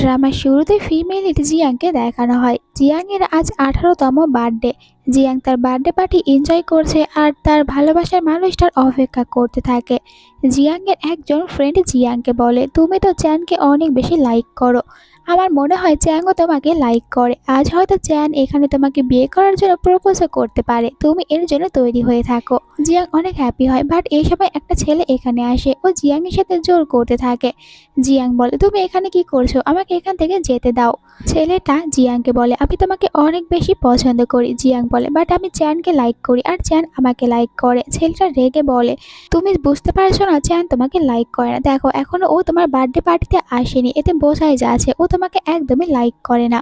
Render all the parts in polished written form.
ড্রামার শুরুতে female lead জিয়াংকে দেখানো হয়। জিয়াংয়ের আজ 18তম বার্থডে। জিয়াং তার বার্থডে পার্টি এনজয় করছে আর তার ভালোবাসার মানুষটার অপেক্ষা করতে থাকে। জিয়াংয়ের একজন ফ্রেন্ড জিয়াংকে বলে, তুমি তো চ্যানকে অনেক বেশি লাইক করো। আমার মনে হয় চ্যাংও তোমাকে লাইক করে। আজ হয়তো চ্যান এখানে তোমাকে বিয়ে করার জন্য প্রপোজও করতে পারে। তুমি এর জন্য তৈরি হয়ে থাকো। জিয়াং অনেক হ্যাপি হয়, বাট এই সময় একটা ছেলে এখানে আসে ও জিয়াংয়ের সাথে জোর করতে থাকে। জিয়াং বলে, তুমি এখানে কি করছো? আমাকে এখান থেকে যেতে দাও। ছেলেটা জিয়াংকে বলে, আমি তোমাকে অনেক বেশি পছন্দ করি। জিয়াং বলে, বাট আমি চ্যানকে লাইক করি আর চ্যান আমাকে লাইক করে। ছেলেটা রেগে বলে, তুমি বুঝতে পারছো না চ্যান তোমাকে লাইক করে না? দেখো এখনো ও তোমার বার্থডে পার্টিতে আসেনি, এতে বোঝাই যাচ্ছে ও তোমাকে একদমই লাইক করে না।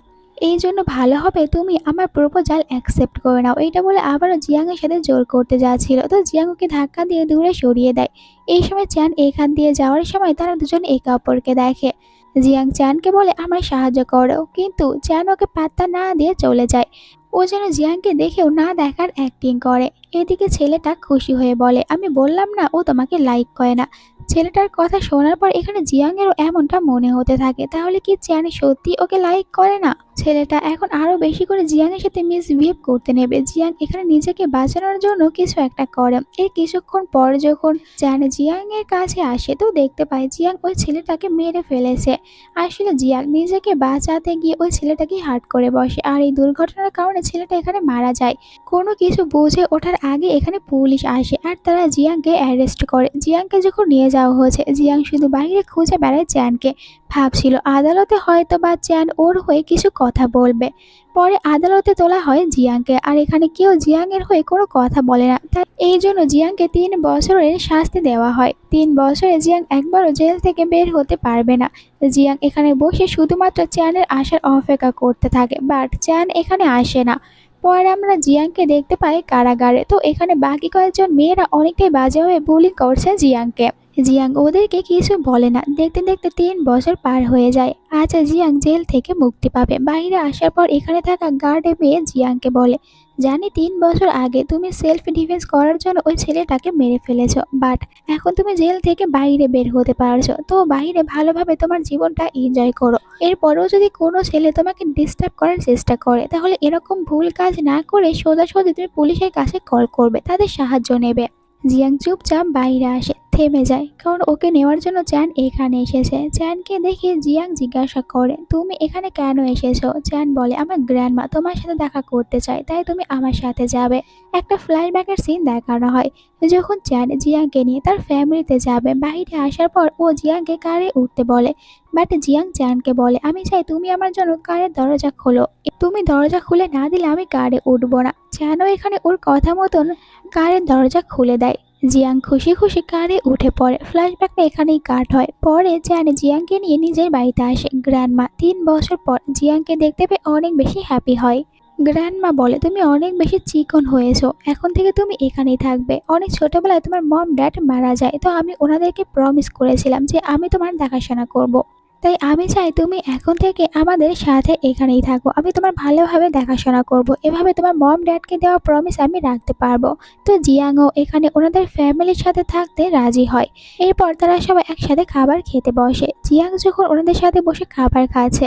এই জন্য ভালো হবে তুমি আমার প্রপোজাল অ্যাকসেপ্ট করে নাও। এইটা বলে আবারও জিয়াংয়ের সাথে জোর করতে যাচ্ছিল, তো জিয়াং ওকে ধাক্কা দিয়ে দূরে সরিয়ে দেয়। এই সময় চ্যান এখান দিয়ে যাওয়ার সময় তারা দুজন একে অপরকে দেখে। জিয়াং চ্যানকে বলে, আমায় সাহায্য করো, কিন্তু চ্যান ওকে পাত্তা না দিয়ে চলে যায়। ও যেন জিয়াংকে দেখেও না দেখার অ্যাক্টিং করে। এদিকে ছেলেটা খুশি হয়ে বলে, আমি বললাম না ও তোমাকে লাইক করে না। ছেলেটার কথা শোনার পর এখানে জিয়াংয়েরও এমনটা মনে হতে থাকে, তাহলে কি চ্যান সত্যি ওকে লাইক করে না? ছেলেটা এখন আরো বেশি করে জিয়াংয়ের সাথে মিসবিহেভ করতে নেবে। জিয়াং এখানে নিজেকে বাঁচানোর জন্য কিছু একটা করে। এই কিছুক্ষণ পর যখন চ্যান জিয়াং এর কাছে আসে, তো দেখতে পায় জিয়াং ওই ছেলেটাকে মেরে ফেলেছে। আসলে জিয়াং নিজেকে বাঁচাতে গিয়ে ওই ছেলেটাকে হার্ট করে বসে, আর এই দুর্ঘটনার কারণে ছেলেটা এখানে মারা যায়। কোনো কিছু বুঝে ওঠার আগে এখানে পুলিশ আসে আর তারা জিয়াংকে অ্যারেস্ট করে। জিয়াংকে যখন নিয়ে যাওয়া হয়েছে, জিয়াং শুধু বাইরে খুঁজে বেড়ায় চ্যানকে। ভাবছিল আদালতে হয়তো বা চ্যান ওর হয়ে কিছু কথা বলবে। পরে আদালতে তোলা হয় জিয়াংকে, আর এখানে কেউ জিয়াংয়ের হয়ে কোনো কথা বলে না। তাই এই জন্য জিয়াংকে 3 বছরের শাস্তি দেওয়া হয়। 3 বছরে জিয়াং একবারও জেল থেকে বের হতে পারবে না। জিয়াং এখানে বসে শুধুমাত্র চ্যানের আসার অপেক্ষা করতে থাকে, বাট চ্যান এখানে আসে না। পরে আমরা জিয়াংকে দেখতে পাই কারাগারে। তো এখানে বাকি কয়েকজন মেয়েরা অনেকটাই বাজেভাবে বুলিং করছে জিয়াংকে। জিয়াং ওদেরকে কিছু বলে না। দেখতে দেখতে 3 বছর পার হয়ে যায়। আজ জিয়াং জেল থেকে মুক্তি পাবে। বাইরে আসার পর এখানে থাকা গার্ডে মেয়ে জিয়াংকে বলে, জানি 3 বছর আগে তুমি সেলফ ডিফেন্স করার জন্য ওই ছেলেটাকে মেরে ফেলেছো, বাট এখন তুমি জেল থেকে বাইরে বের হতে পারছো, তো বাইরে ভালোভাবে তোমার জীবনটা এনজয় করো। এরপরেও যদি কোনো ছেলে তোমাকে ডিস্টার্ব করার চেষ্টা করে, তাহলে এরকম ভুল কাজ না করে সোজাসুজি তুমি পুলিশের কাছে কল করবে, তাদের সাহায্য নেবে। জিয়াং চুপচাপ বাইরে আসে, থেমে যায়, কারণ ওকে নেওয়ার জন্য চ্যান এখানে এসেছে। চ্যানকে দেখে জিয়াং জিজ্ঞাসা করে, তুমি এখানে কেন এসেছো? চ্যান বলে, আমার গ্র্যান্ডমা তোমার সাথে দেখা করতে চায়, তাই তুমি আমার সাথে যাবে। একটা ফ্ল্যাশব্যাকের সিন দেখানো হয় যখন চ্যান জিয়াংকে নিয়ে তার ফ্যামিলিতে যাবে। বাইরে আসার পর ও জিয়াংকে কারে উঠতে বলে, বাট জিয়াং চ্যানকে বলে, আমি চাই তুমি আমার জন্য কারের দরজা খোলো। তুমি দরজা খুলে না দিলে আমি কারে উঠবো না। চ্যানও এখানে ওর কথা মতন কারের দরজা খুলে দেয়। জিয়াং খুশি খুশি কারে উঠে পড়ে। ফ্ল্যাশব্যাকটা এখানেই কাট হয়। পরে চ্যান জিয়াংকে নিয়ে নিজের বাড়িতে আসে। গ্র্যান্ডমা 3 বছর পর জিয়াংকে দেখতে পেয়ে অনেক বেশি হ্যাপি হয়। গ্র্যান্ডমা বলে, তুমি অনেক বেশি চিকন হয়েছো, এখন থেকে তুমি এখানেই থাকবে। অনেক ছোটবেলায় তোমার মম ড্যাড মারা যায়, তো আমি ওনাদেরকে প্রমিস করেছিলাম যে আমি তোমার দেখাশোনা করব। তাই আমি চাই তুমি এখন থেকে আমাদের সাথে এখানেই থাকো। আমি তোমার ভালোভাবে দেখাশোনা করব। এভাবে তোমার মম ড্যাডকে দেওয়া প্রমিস আমি রাখতে পারবো। তো জিয়াংও এখানে ওনাদের ফ্যামিলির সাথে থাকতে রাজি হয়। এরপর তারা সবাই একসাথে খাবার খেতে বসে। জিয়াং যখন ওনাদের সাথে বসে খাবার খাচ্ছে,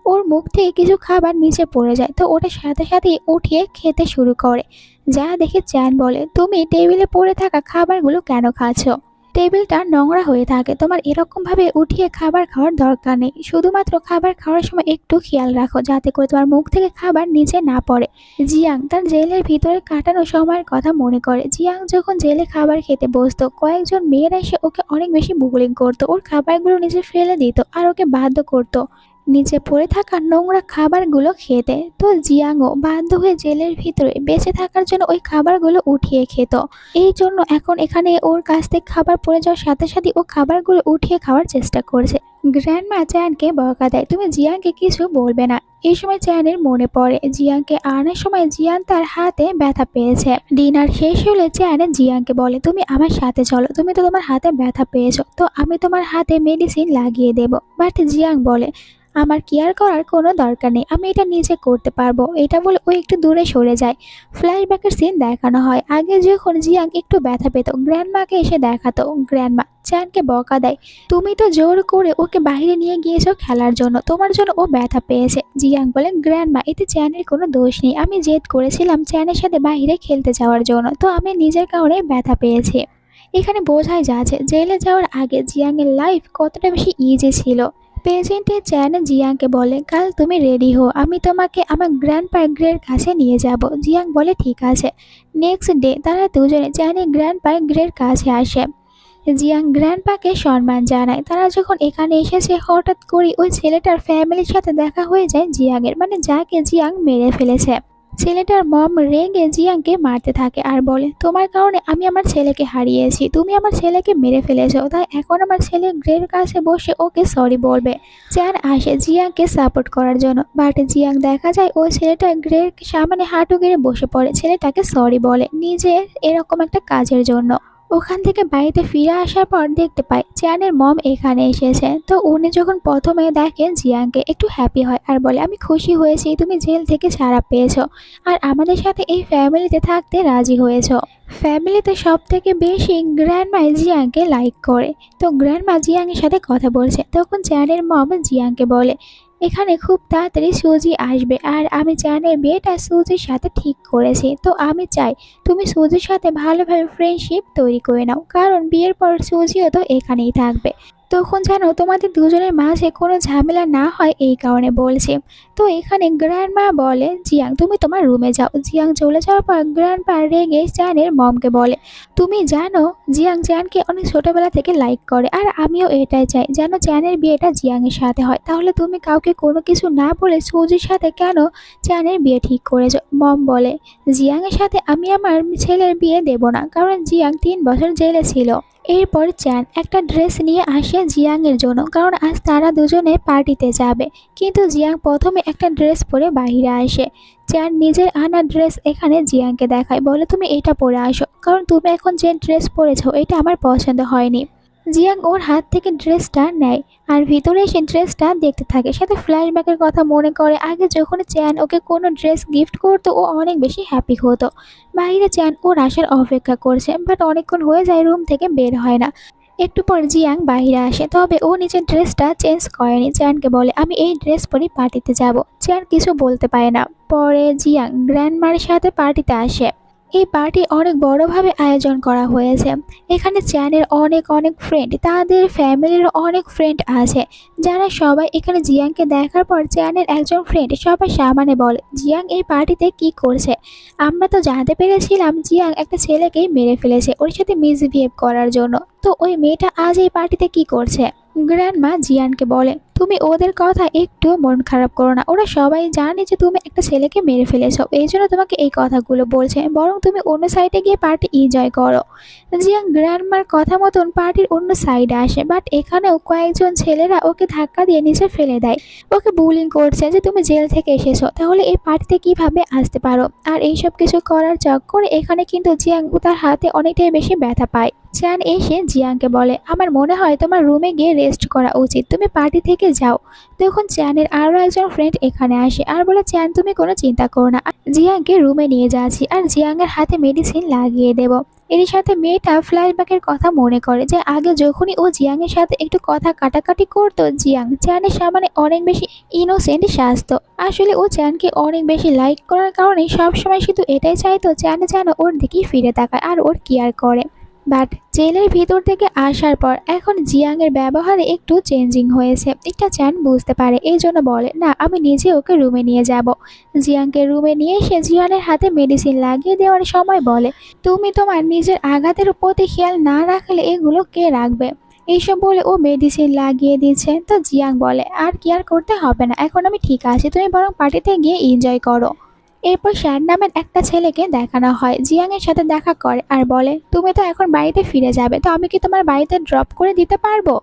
ওর মুখ থেকে কিছু খাবার নিচে পড়ে যায়, তো ওটা সাথে সাথেই উঠিয়ে খেতে শুরু করে। যা দেখে চ্যান বলে, তুমি টেবিলে পড়ে থাকা খাবারগুলো কেন খাচ্ছো? টেবিলটা নোংরা হয়ে থাকে, তোমার এরকম ভাবে উঠিয়ে খাবার খাওয়ার দরকার নেই। শুধুমাত্র খাবার খাওয়ার সময় একটু খেয়াল রাখো যাতে করে তোমার মুখ থেকে খাবার নিচে না পড়ে। জিয়াং তার জেলের ভিতরে কাটানো সময়ের কথা মনে করে। জিয়াং যখন জেলে খাবার খেতে বসতো, কয়েকজন মেয়েরা এসে ওকে অনেক বেশি বুলিং করতো, ওর খাবারগুলো নিচে ফেলে দিত আর ওকে বাধ্য করতো নিচে পড়ে থাকা নোংরা খাবারগুলো খেতে। তো জিয়াংও বাধ্য হয়ে জেলের ভিতরে বেঁচে থাকার জন্য ওই খাবারগুলো উঠিয়ে খেত। এই জন্য এখন এখানে ওর কাছ থেকে খাবার পড়ে যাওয়ার সাথে সাথে ও খাবারগুলো উঠিয়ে খাওয়ার চেষ্টা করছে। গ্র্যান্ডমা চ্যানকে বকা দেয়, তুমি জিয়াংকে কিছু বলবে না। এই সময় চ্যানের মনে পড়ে জিয়াংকে আনার সময় জিয়াং তার হাতে ব্যথা পেয়েছে। ডিনার শেষ হলে চ্যান জিয়াংকে বলে, তুমি আমার সাথে চলো, তুমি তো তোমার হাতে ব্যথা পেয়েছো, তো আমি তোমার হাতে মেডিসিন লাগিয়ে দেব। বাট জিয়াং বলে, আমার কেয়ার করার কোনো দরকার নেই, আমি এটা নিজে করতে পারবো। এটা বলে ও একটু দূরে সরে যায়। ফ্ল্যাশব্যাকের সিন দেখানো হয়, আগে যখন জিয়াং একটু ব্যথা পেত গ্র্যান্ডমাকে এসে দেখাতো, গ্র্যান্ডমা চ্যানকে বকা দেয়, তুমি তো জোর করে ওকে বাইরে নিয়ে গিয়েছো খেলার জন্য, তোমার জন্য ও ব্যথা পেয়েছে। জিয়াং বলে, গ্র্যান্ডমা এতে চ্যানের কোনো দোষ নেই, আমি জেদ করেছিলাম চ্যানের সাথে বাইরে খেলতে যাওয়ার জন্য, তো আমি নিজের কারণে ব্যথা পেয়েছি। এখানে বোঝাই যাচ্ছে জেলে যাওয়ার আগে জিয়াংয়ের লাইফ কতটা বেশি ইজি ছিল। প্রেজেন্টে চ্যান জিয়াংকে বলে, কাল তুমি রেডি হো, আমি তোমাকে আমার গ্র্যান্ডপা গ্রের কাছে নিয়ে যাব। জিয়াং বলে ঠিক আছে। নেক্সট ডে তারা দুজনে চ্যানের গ্র্যান্ডপা গ্রের কাছে আসে। জিয়াং গ্র্যান্ডপাকে সম্মান জানায়। তারা যখন এখানে এসেছে হঠাৎ করে ওই ছেলেটার ফ্যামিলির সাথে দেখা হয়ে যায় জিয়াংয়ের, মানে যাকে জিয়াং মেরে ফেলেছে। ছেলেটার মম রেগে জিয়াংকে মারতে থাকে আর বলে, তোমার কারণে আমি আমার ছেলেকে হারিয়েছি, তুমি আমার ছেলেকে মেরে ফেলেছো, তাই এখন আমার ছেলে গ্রের কাছে বসে ওকে সরি বলবে। চ্যান আসে জিয়াংকে সাপোর্ট করার জন্য, বাট জিয়াং দেখা যায় ওই ছেলেটা গ্রের সামনে হাঁটু গেড়ে বসে পড়ে, ছেলেটাকে সরি বলে নিজের এরকম একটা কাজের জন্য। ওখান থেকে বাড়িতে ফিরে আসার পর দেখতে পায় চ্যানের মম এখানে এসেছে। তো উনি যখন প্রথমে দেখেন জিয়াংকে একটু হ্যাপি হয় আর বলে, আমি খুশি হয়েছি তুমি জেল থেকে ছাড়া পেয়েছো আর আমাদের সাথে এই ফ্যামিলিতে থাকতে রাজি হয়েছো। ফ্যামিলিতে সব থেকে বেশি গ্র্যান্ডমা জিয়াংকে লাইক করে। তো গ্র্যান্ডমা জিয়াংয়ের সাথে কথা বলছে, তখন চ্যানের মম জিয়াংকে বলে, এখানে খুব তাড়াতাড়ি সুজি আসবে আর আমি চ্যানের বিয়েটা সুজির সাথে ঠিক করেছি, তো আমি চাই তুমি সুজির সাথে ভালোভাবে ফ্রেন্ডশিপ তৈরি করে নাও, কারণ বিয়ের পর সুজিও তো এখানেই থাকবে, তখন যেন তোমাদের দুজনের মাঝে কোনো ঝামেলা না হয় এই কারণে বলছি। তো এখানে গ্র্যান্ডমা বলে, জিয়াং তুমি তোমার রুমে যাও। জিয়াং চলে যাওয়ার পর গ্র্যান্ডপা রেগে চ্যানের মমকে বলে, তুমি জানো জিয়াং চ্যানকে অনেক ছোটবেলা থেকে লাইক করে আর আমিও এটাই চাই যেন চ্যানের বিয়েটা জিয়াংয়ের সাথে হয়, তাহলে তুমি কাউকে কোনো কিছু না বলে সুজির সাথে কেন চ্যানের বিয়ে ঠিক করেছো? মম বলে, জিয়াংয়ের সাথে আমি আমার ছেলের বিয়ে দেব না, কারণ জিয়াং 3 বছর জেলে ছিল। এরপর চ্যান একটা ড্রেস নিয়ে আসে জিয়াংয়ের জন্য, কারণ আজ তারা দুজনে পার্টিতে যাবে। কিন্তু জিয়াং প্রথমে একটা ড্রেস পরে বাইরে আসে। চ্যান নিজের আনা ড্রেস এখানে জিয়াংকে দেখায়, বলে তুমি এটা পরে আসো, কারণ তুমি এখন যে ড্রেস পরেছো এটা আমার পছন্দ হয়নি। জিয়াং ওর হাত থেকে ড্রেসটা নেয় আর ভিতরে এসে ড্রেসটা দেখতে থাকে, সাথে ফ্ল্যাশব্যাকের কথা মনে করে আগে যখন চ্যান ওকে কোনো ড্রেস গিফট করতো ও অনেক বেশি হ্যাপি হতো। বাইরে চ্যান ওর আসার অপেক্ষা করছে, বাট অনেকক্ষণ হয়ে যায় রুম থেকে বের হয় না। একটু পর জিয়াং বাইরে আসে, তবে ও নিজের ড্রেসটা চেঞ্জ করেনি। চ্যানকে বলে, আমি এই ড্রেস পরে পার্টিতে যাব। চ্যান কিছু বলতে পারে না। পরে জিয়াং গ্র্যান্ডমার সাথে পার্টিতে আসে। এই পার্টি অনেক বড়ভাবে আয়োজন করা হয়েছে। এখানে চ্যানের অনেক অনেক ফ্রেন্ড, তাদের ফ্যামিলির অনেক ফ্রেন্ড আছে, যারা সবাই এখানে জিয়াংকে দেখার পর চ্যানের একজন ফ্রেন্ড সবার সামনে বলে, জিয়াং এই পার্টিতে কি করছে? আমরা তো জানতে পেরেছিলাম জিয়াং একটা ছেলেকেই মেরে ফেলেছে ওর সাথে মিসবিহেভ করার জন্য, তো ওই মেয়েটা আজ এই পার্টিতে কি করছে? গ্র্যান্ডমা জিয়ানকে বলে, তুমি ওদের কথা একটু মন খারাপ করো না, ওরা সবাই জানে যে তুমি একটা ছেলেকে মেরে ফেলেছো, এই জন্য তোমাকে এই কথাগুলো বলছে, বরং তুমি অন্য সাইডে গিয়ে পার্টি এনজয় করো। জিয়াং গ্র্যান্ডমার কথা মতন পার্টির অন্য সাইডে আসে, বাট এখানেও কয়েকজন ছেলেরা ওকে ধাক্কা দিয়ে নিচে ফেলে দেয়। ওকে বুলিং করছে যে তুমি জেল থেকে এসেছো, তাহলে এই পার্টিতে কিভাবে আসতে পারো? আর এইসব কিছু করার চক্করে এখানে কিন্তু জিয়াং তার হাতে অনেকটাই বেশি ব্যথা পায়। চ্যান এসে জিয়াংকে বলে, আমার মনে হয় তোমার রুমে গিয়ে রেস্ট করা উচিত, তুমি পার্টি থেকে যাও। তখন চ্যানের আরও একজন ফ্রেন্ড এখানে আসে আর বলে, চ্যান তুমি কোনো চিন্তা করো না, জিয়াংকে রুমে নিয়ে যাচ্ছি আর জিয়াংয়ের হাতে মেডিসিন লাগিয়ে দেব। এর সাথে মেয়েটা ফ্ল্যাশব্যাকের কথা মনে করে যে আগে যখনই ও জিয়াংয়ের সাথে একটু কথা কাটাকাটি করতো, জিয়াং চ্যানের সামনে অনেক বেশি ইনোসেন্ট সাজতো। আসলে ও চ্যানকে অনেক বেশি লাইক করার কারণে সবসময় শুধু এটাই চাইতো চ্যান যেন ওর দিকেই ফিরে তাকায় আর ওর কেয়ার করে। বাট জেলের ভিতর থেকে আসার পর এখন জিয়াংয়ের ব্যবহারে একটু চেঞ্জিং হয়েছে, এটা চ্যান বুঝতে পারে, এই জন্য বলে, না আমি নিজে ওকে রুমে নিয়ে যাব। জিয়াংকে রুমে নিয়ে এসে জিয়ানের হাতে মেডিসিন লাগিয়ে দেওয়ার সময় বলে, তুমি তোমার নিজের আঘাতের প্রতি খেয়াল না রাখলে এগুলো কে রাখবে? এইসব বলে ও মেডিসিন লাগিয়ে দিচ্ছে। তো জিয়াং বলে, আর কেয়ার করতে হবে না, এখন আমি ঠিক আছি, তুমি বরং পার্টিতে গিয়ে এনজয় করো। এরপর শ্যান নামের একটা ছেলেকে দেখানো হয়, জিয়াংয়ের সাথে দেখা করে আর বলে, তুমি তো এখন বাড়িতে ফিরে যাবে, তো আমি কি তোমার বাড়িতে ড্রপ করে দিতে পারবো?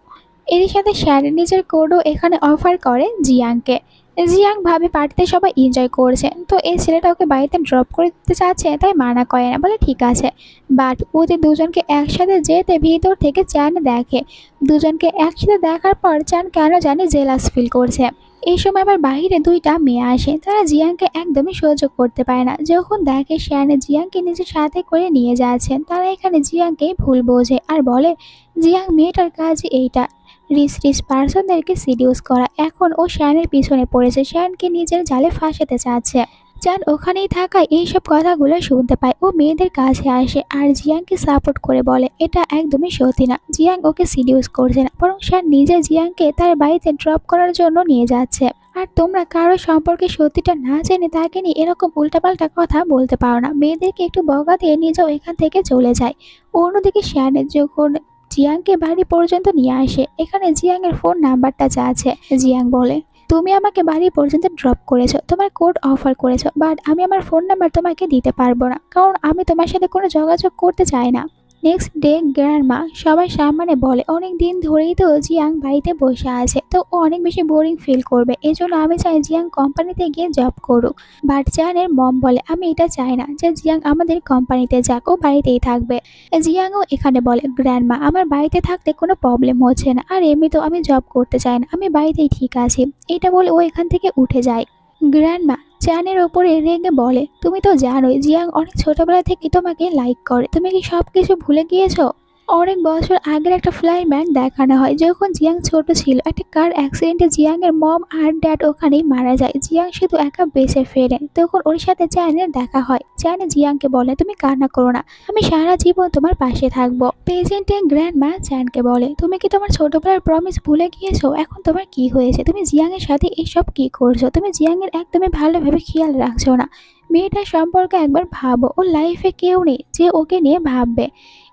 এরই সাথে শ্যান নিজের কোডও এখানে অফার করে জিয়াংকে। জিয়াং ভাবে পার্টিতে সবাই এনজয় করছে, তো এই ছেলেটা ওকে বাড়িতে ড্রপ করে দিতে চাচ্ছে, তাই মানা করে না, বলে ঠিক আছে। বাট ওদের দুজনকে একসাথে যেতে ভিতর থেকে চান দেখে। দুজনকে একসাথে দেখার পর চান কেন জানি জেলাস ফিল করছে। এই সময় আবার বাইরে দুইটা মেয়ে আসে, তারা জিয়াংকে একদমই সহ্য করতে পারে না। যখন দেখে শ্যান জিয়াংকে নিজের সাথে করে নিয়ে যাচ্ছেন, তারা এখানে জিয়াংকে ভুল বোঝে আর বলে জিয়াং মেয়েটার কাজই এইটা, রিচ রিচ পার্সনদেরকে সিডিউস করা। এখন ও শ্যানের পিছনে পড়েছে, শ্যানকে নিজের জালে ফাঁসাতে চাচ্ছে। চান ওখানেই থাকায় এইসব কথাগুলো শুনতে পায়। ও মেয়েদের কাছে আসে আর জিয়াংকে সাপোর্ট করে বলে এটা একদমই সত্যি না, জিয়াং ওকে সিডিউস করছে না, বরং শ্যান নিজে জিয়াংকে তার বাড়িতে ড্রপ করার জন্য নিয়ে যাচ্ছে। আর তোমরা কারো সম্পর্কে সত্যিটা না জেনে তাকে নিয়ে এরকম উল্টাপাল্টা কথা বলতে পারো না। মেয়েদেরকে একটু বকা দিয়ে নিজেও এখান থেকে চলে যায়। অন্যদিকে শ্যানের যখন জিয়াংকে বাড়ি পর্যন্ত নিয়ে আসে, এখানে জিয়াং এর ফোন নাম্বারটা চাচ্ছে। জিয়াং বলে তুমি আমাকে বাড়ি পর্যন্ত ড্রপ করেছো, তোমার কোড অফার করেছো, বাট আমি আমার ফোন নাম্বার তোমাকে দিতে পারবো না, কারণ আমি তোমার সাথে কোনো যোগাযোগ করতে চাই না। নেক্সট ডে গ্র্যান্ডমা সবার সামনে বলে অনেক দিন ধরেই তো জিয়াং বাড়িতে বসে আছে, তো ও অনেক বেশি বোরিং ফিল করবে, এজন্য আমি চাই জিয়াং কোম্পানিতে গিয়ে জব করুক। বাট জিয়ানের মম বলে আমি এটা চাই না যে জিয়াং আমাদের কোম্পানিতে যাক, ও বাড়িতেই থাকবে। জিয়াংও এখানে বলে গ্র্যান্ডমা আমার বাড়িতে থাকতে কোনো প্রবলেম হচ্ছে না, আর এমনিতেও আমি জব করতে চাই না, আমি বাড়িতেই ঠিক আছি। এটা বলে ও এখান থেকে উঠে যায়। গ্র্যান্ডমা চানের ওপরে রেগে বলে তুমি তো জানোই জিয়াং অনেক ছোটবেলা থেকে তোমাকে লাইক করে, তুমি কি সব কিছু ভুলে গিয়েছো? অনেক বছর আগের একটা ফ্ল্যাশব্যাক দেখানো হয়, যখন জিয়াং ছোট ছিল, একটা কার অ্যাক্সিডেন্টে জিয়াং এর মম আর ড্যাড ওখানেই মারা যায়। জিয়াং শুধু একা বেঁচে ফেরে, তখন ওর সাথে চ্যানের দেখা হয়। চ্যান জিয়াংকে বলে তুমি কান্না করো না, আমি সারা জীবন তোমার পাশে থাকবো। প্রেজেন্টে গ্র্যান্ডমা চ্যানকে বলে তুমি কি তোমার ছোটবেলার প্রমিস ভুলে গিয়েছো? এখন তোমার কি হয়েছে? তুমি জিয়াং এর সাথে এইসব কি করছো? তুমি জিয়াং এর একদমই ভালোভাবে খেয়াল রাখছো না। মেয়েটার সম্পর্কে একবার ভাবো, ওর লাইফে কেউ নেই যে ওকে নিয়ে ভাববে।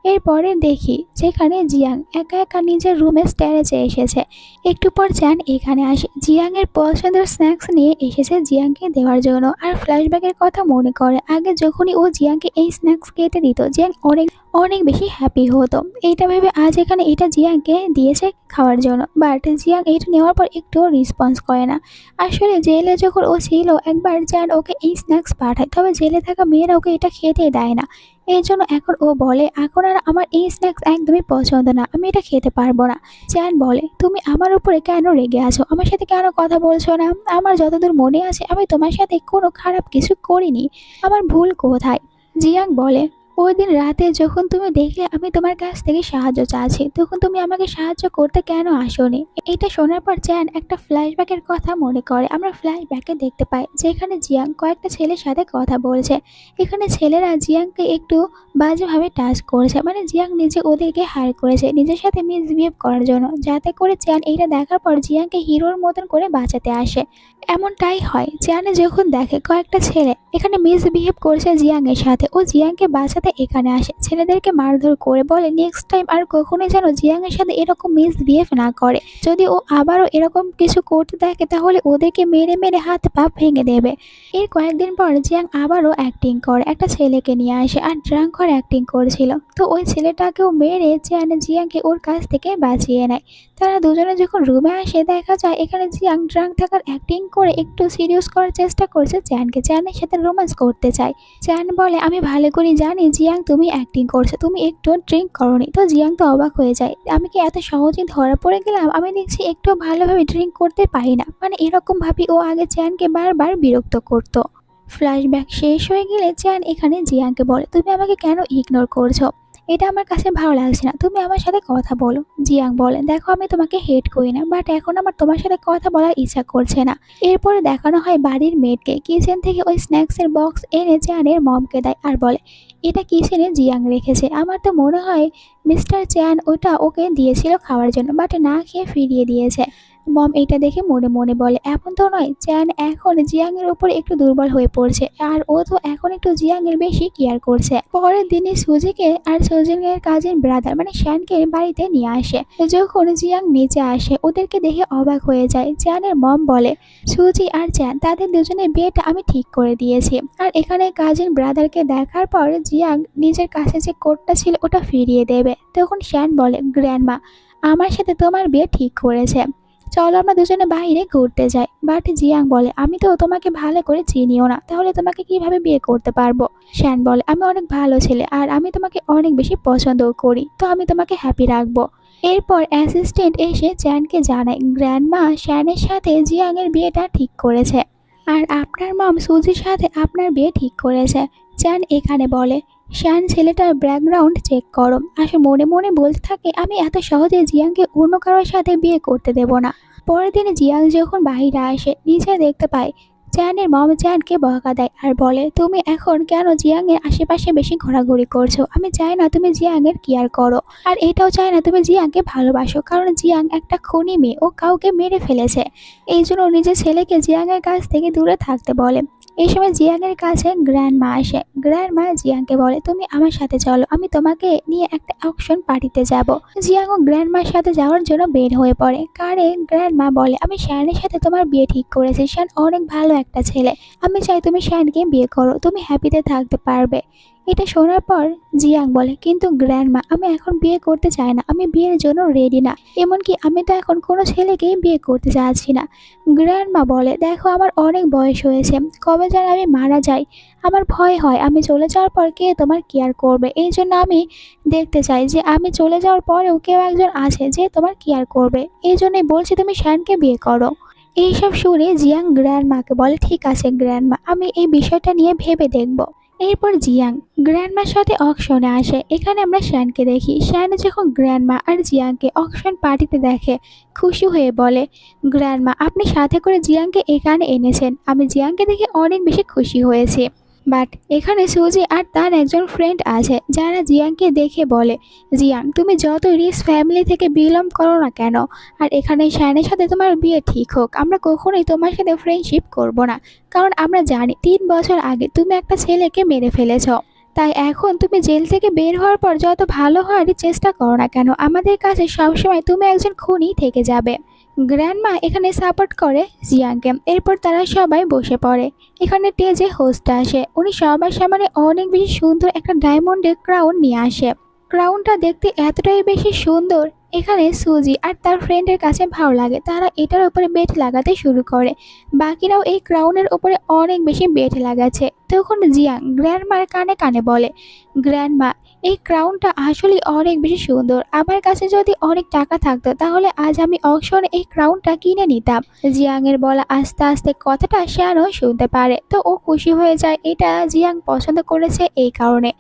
এরপরে দেখি যেখানে জিয়াং একা একা নিজের রুমে স্ট্যারেজে এসেছে। একটু পর চ্যান এখানে আসে, জিয়াং এর পছন্দের স্ন্যাক্স নিয়ে এসেছে জিয়াংকে দেওয়ার জন্য, আর ফ্ল্যাশব্যাকের কথা মনে করে আগে যখনই ও জিয়াংকে এই স্ন্যাক্স খেতে দিত, জিয়াং অনেক অনেক বেশি হ্যাপি হতো। এইটা ভেবে আজ এখানে এটা জিয়াংকে দিয়েছে খাওয়ার জন্য, বাট জিয়াং এটা নেওয়ার পর একটুও রেসপন্স করে না। আসলে জেলে যখন ও ছিল একবার চ্যান ওকে এই স্ন্যাক্স পাঠায়, তবে জেলে থাকা মেয়েরা ওকে এটা খেতে দেয় না। এই জন্য এখন ও বলে এখন আর আমার এই স্ন্যাক্স একদমই পছন্দ না, আমি এটা খেতে পারবো না। চ্যান বলে তুমি আমার উপরে কেন রেগে আছো, আমার সাথে কেন কথা বলছো না? আমার যতদূর মনে আছে আমি তোমার সাথে কোনো খারাপ কিছু করিনি, আমার ভুল কোথায়? জিয়াং বলে ওই দিন রাতে যখন তুমি দেখলে আমি তোমার কাছ থেকে সাহায্য চাচ্ছি, তখন তুমি আমাকে সাহায্য করতে কেন আসোনি? এটা শোনার পর চ্যান একটা ফ্ল্যাশব্যাকের কথা মনে করে। আমরা ফ্ল্যাশব্যাকে দেখতে পাই যেখানে জিয়াং কয়েকটা ছেলের সাথে কথা বলছে। এখানে ছেলেরা জিয়াংকে একটু বাজেভাবে টাচ করেছে, মানে জিয়াং নিজে ওদেরকে হায়ার করেছে নিজের সাথে মিসবিহেভ করার জন্য, যাতে করে চ্যান এইটা দেখার পর জিয়াংকে হিরোর মতন করে বাঁচাতে আসে। এমনটাই হয়, চ্যানে যখন দেখে কয়েকটা ছেলে এখানে মিসবিহেভ করছে জিয়াং এর সাথে, ও জিয়াংকে বাঁচাতে এখানে আসে। ছেলেদেরকে মারধর করে বলে নেক্সট টাইম আর কখনোই যেন জিয়াং এর সাথে এরকম মিসবিহেভ না করে, যদি ও আবারও এরকম কিছু করতে দেখে তাহলে ওদেরকে মেরে মেরে হাত পা ভেঙে দেবে। এর কয়েকদিন পর জিয়াং আবারও অ্যাক্টিং করে, একটা ছেলেকে নিয়ে আসে আর ড্রাঙ্ক করে অ্যাক্টিং করেছিল, তো ওই ছেলেটাকেও মেরে চ্যান জিয়াংকে ওর কাছ থেকে বাঁচিয়ে নেয়। তারা দুজনে যখন রুমে আসে দেখা যায় এখানে জিয়াং ড্রাঙ্ক থাকার অ্যাক্টিং করে একটু সিরিয়াস করার চেষ্টা করছে চ্যানকে, চ্যানের সাথে রোম্যান্স করতে চায়। চ্যান বলে আমি ভালো করে জানি জিয়াং তুমি অ্যাক্টিং করছো, তুমি একটু ড্রিঙ্ক করোনি। তো জিয়াং তো অবাক হয়ে যায়, আমি কি এত সহজেই ধরা পড়ে গেলাম? আমি দেখছি একটু ভালোভাবে ড্রিঙ্ক করতে পারি না, মানে এরকম ভাবে ও আগে চ্যানকে বারবার বিরক্ত করতো। ফ্ল্যাশব্যাক শেষ হয়ে গেলে চ্যান এখানে জিয়াংকে বলে তুমি আমাকে কেন ইগনোর করছো? এটা আমার কাছে ভালো লাগছে না, তুমি আমার সাথে কথা বলো। জিয়াং বলে দেখো আমি তোমাকে হেট করি না, বাট এখন আমার তোমার সাথে কথা বলার ইচ্ছা করছে না। এরপরে দেখানো হয় বাড়ির মেয়েকে কিচেন থেকে ওই স্ন্যাক্সের বক্স এনে চ্যানের মমকে দেয় আর বলে এটা কিচেনে জিয়াং রেখেছে, আমার তো মনে হয় মিস্টার চ্যান ওটা ওকে দিয়েছিল খাওয়ার জন্য, বাট না খেয়ে ফিরিয়ে দিয়েছে। মম এটা দেখে মনে মনে বলে এমন তো নয়, চ্যান এখন জিয়াং এর উপর একটু দুর্বল হয়ে পড়ছে, আর ও তো এখন একটু জিয়াং এর বেশি কেয়ার করছে। পরের দিনে সুজিকে আর সুজিনের কাজিন ব্রাদার মানে শ্যানকে বাড়িতে নিয়ে আসে। যখন জিয়াং নিচে আসে ওদেরকে দেখে অবাক হয়ে যায়। চ্যানের মম বলে সুজি আর চ্যান তাদের দুজনের বিয়েটা আমি ঠিক করে দিয়েছি। আর এখানে কাজিন ব্রাদারকে দেখার পর জিয়াং নিজের কাছে যে কোটটা ছিল ওটা ফিরিয়ে দেবে, তখন শ্যান বলে গ্র্যান্ডমা আমার সাথে তোমার বিয়ে ঠিক করেছে। চলো আমরা দুজনে বাইরে ঘুরতে যাই। বাট জিয়াং বলে আমি তো তোমাকে ভালো করে চিনিও না, তাহলে তোমাকে কিভাবে বিয়ে করতে পারবো। শ্যান বলে আমি অনেক ভালো ছেলে আর আমি তোমাকে অনেক বেশি পছন্দও করি, তো আমি তোমাকে হ্যাপি রাখবো। এরপর অ্যাসিস্ট্যান্ট এসে চ্যানকে জানায় গ্র্যান্ডমা শ্যানের সাথে জিয়াং এর বিয়েটা ঠিক করেছে, আর আপনার মম সুজির সাথে আপনার বিয়ে ঠিক করেছে। চ্যান এখানে বলে শ্যান ছেলেটার ব্যাকগ্রাউন্ড চেক করো। আসে মনে মনে বলতে থাকে আমি এত সহজে জিয়াংকে অন্য কারোর সাথে বিয়ে করতে দেব না। পরের দিন জিয়াং যখন বাইরে আসে নিচে দেখতে পায় চ্যানের মম চ্যানকে বকা দেয় আর বলে তুমি এখন কেন জিয়াং এর আশেপাশে বেশি ঘোরাঘুরি করছো। আমি চাই না তুমি জিয়াং এর কেয়ার করো, আর এটাও চাই না তুমি জিয়াংকে ভালোবাসো, কারণ জিয়াং একটা খুনি মেয়ে, ও কাউকে মেরে ফেলেছে। এই জন্য নিজের ছেলেকে জিয়াং এর কাছ থেকে দূরে থাকতে বলে। এই সময় জিয়াং এর কাছে গ্র্যান্ডমা আসে। গ্র্যান্ডমা জিয়াংকে বলে তুমি আমার সাথে চলো, আমি তোমাকে নিয়ে একটা অকশন পার্টিতে যাব। জিয়াং ও গ্র্যান্ডমার সাথে যাওয়ার জন্য বের হয়ে পড়ে। কারে গ্র্যান্ডমা বলে আমি শ্যানের সাথে তোমার বিয়ে ঠিক করেছি, শ্যান অনেক ভালো একটা ছেলে, আমি চাই তুমি শ্যানকে বিয়ে করো, তুমি হ্যাপিতে থাকতে পারবে। এটা শোনার পর জিয়াং বলে কিন্তু গ্র্যান্ডমা আমি এখন বিয়ে করতে চাই না, আমি বিয়ের জন্য রেডি না, এমনকি আমি তো এখন কোনো ছেলেকেই বিয়ে করতে চাচ্ছি না। গ্র্যান্ডমা বলে দেখো আমার অনেক বয়স হয়েছে, কবে যেন আমি মারা যাই, আমার ভয় হয় আমি চলে যাওয়ার পর কে তোমার কেয়ার করবে। এই জন্য আমি দেখতে চাই যে আমি চলে যাওয়ার পরেও কেউ একজন আছে যে তোমার কেয়ার করবে, এই জন্যই বলছি তুমি শ্যানকে বিয়ে করো। এইসব শুনে জিয়াং গ্র্যান্ডমাকে বলে ঠিক আছে গ্র্যান্ডমা, আমি এই বিষয়টা নিয়ে ভেবে দেখব। এরপর জিয়াং গ্র্যান্ডমার সাথে অকশনে আসে। এখানে আমরা শ্যানকে দেখি। শ্যান যখন গ্র্যান্ডমা আর জিয়াংকে অকশন পার্টিতে দেখে খুশি হয়ে বলে গ্র্যান্ডমা আপনি সাথে করে জিয়াংকে এখানে এনেছেন, আমি জিয়াংকে দেখে অনেক বেশি খুশি হয়েছি। বাট এখানে সুজি আর তার একজন ফ্রেন্ড আছে যারা জিয়াংকে দেখে বলে জিয়াং তুমি যত রিচ ফ্যামিলি থেকে বিলং করো না কেন, আর এখানে শ্যানের সাথে তোমার বিয়ে ঠিক হোক, আমরা কখনোই তোমার সাথে ফ্রেন্ডশিপ করব না, কারণ আমরা জানি 3 বছর আগে তুমি একটা ছেলেকে মেরে ফেলেছ। তাই এখন তুমি জেল থেকে বের হওয়ার পর যত ভালো হওয়ারই চেষ্টা করো না কেন, আমাদের কাছে সবসময় তুমি একজন খুনি থেকে যাবে। গ্র্যান্ডমা এখানে সাপোর্ট করে জিয়াংকে। এরপর তারা সবাই বসে পড়ে। এখানে টেজে হোস্ট আসে, উনি সবার সামনে অনেক বেশি সুন্দর একটা ডায়মন্ডের ক্রাউন নিয়ে আসে। ক্রাউনটা দেখতে এতটাই বেশি সুন্দর, এখানে সুজি আর তার ফ্রেন্ডের কাছে ভালো লাগে, তারা এটার উপরে বেট লাগাতে শুরু করে। বাকিরাও এই ক্রাউনের উপরে অনেক বেশি বেট লাগাচ্ছে। তখন জিয়াং গ্র্যান্ডমার কানে কানে বলে গ্র্যান্ডমা এই ক্রাউনটা আসলে অনেক বেশি সুন্দর, আমার কাছে যদি অনেক টাকা থাকতো তাহলে আজ আমি অকশনে এই ক্রাউনটা কিনে নিতাম। জিয়াং এর বলা আস্তে আস্তে কথাটা শ্যানও শুনতে পারে, তো ও খুশি হয়ে যায়, এটা জিয়াং পছন্দ করেছে এই কারণে।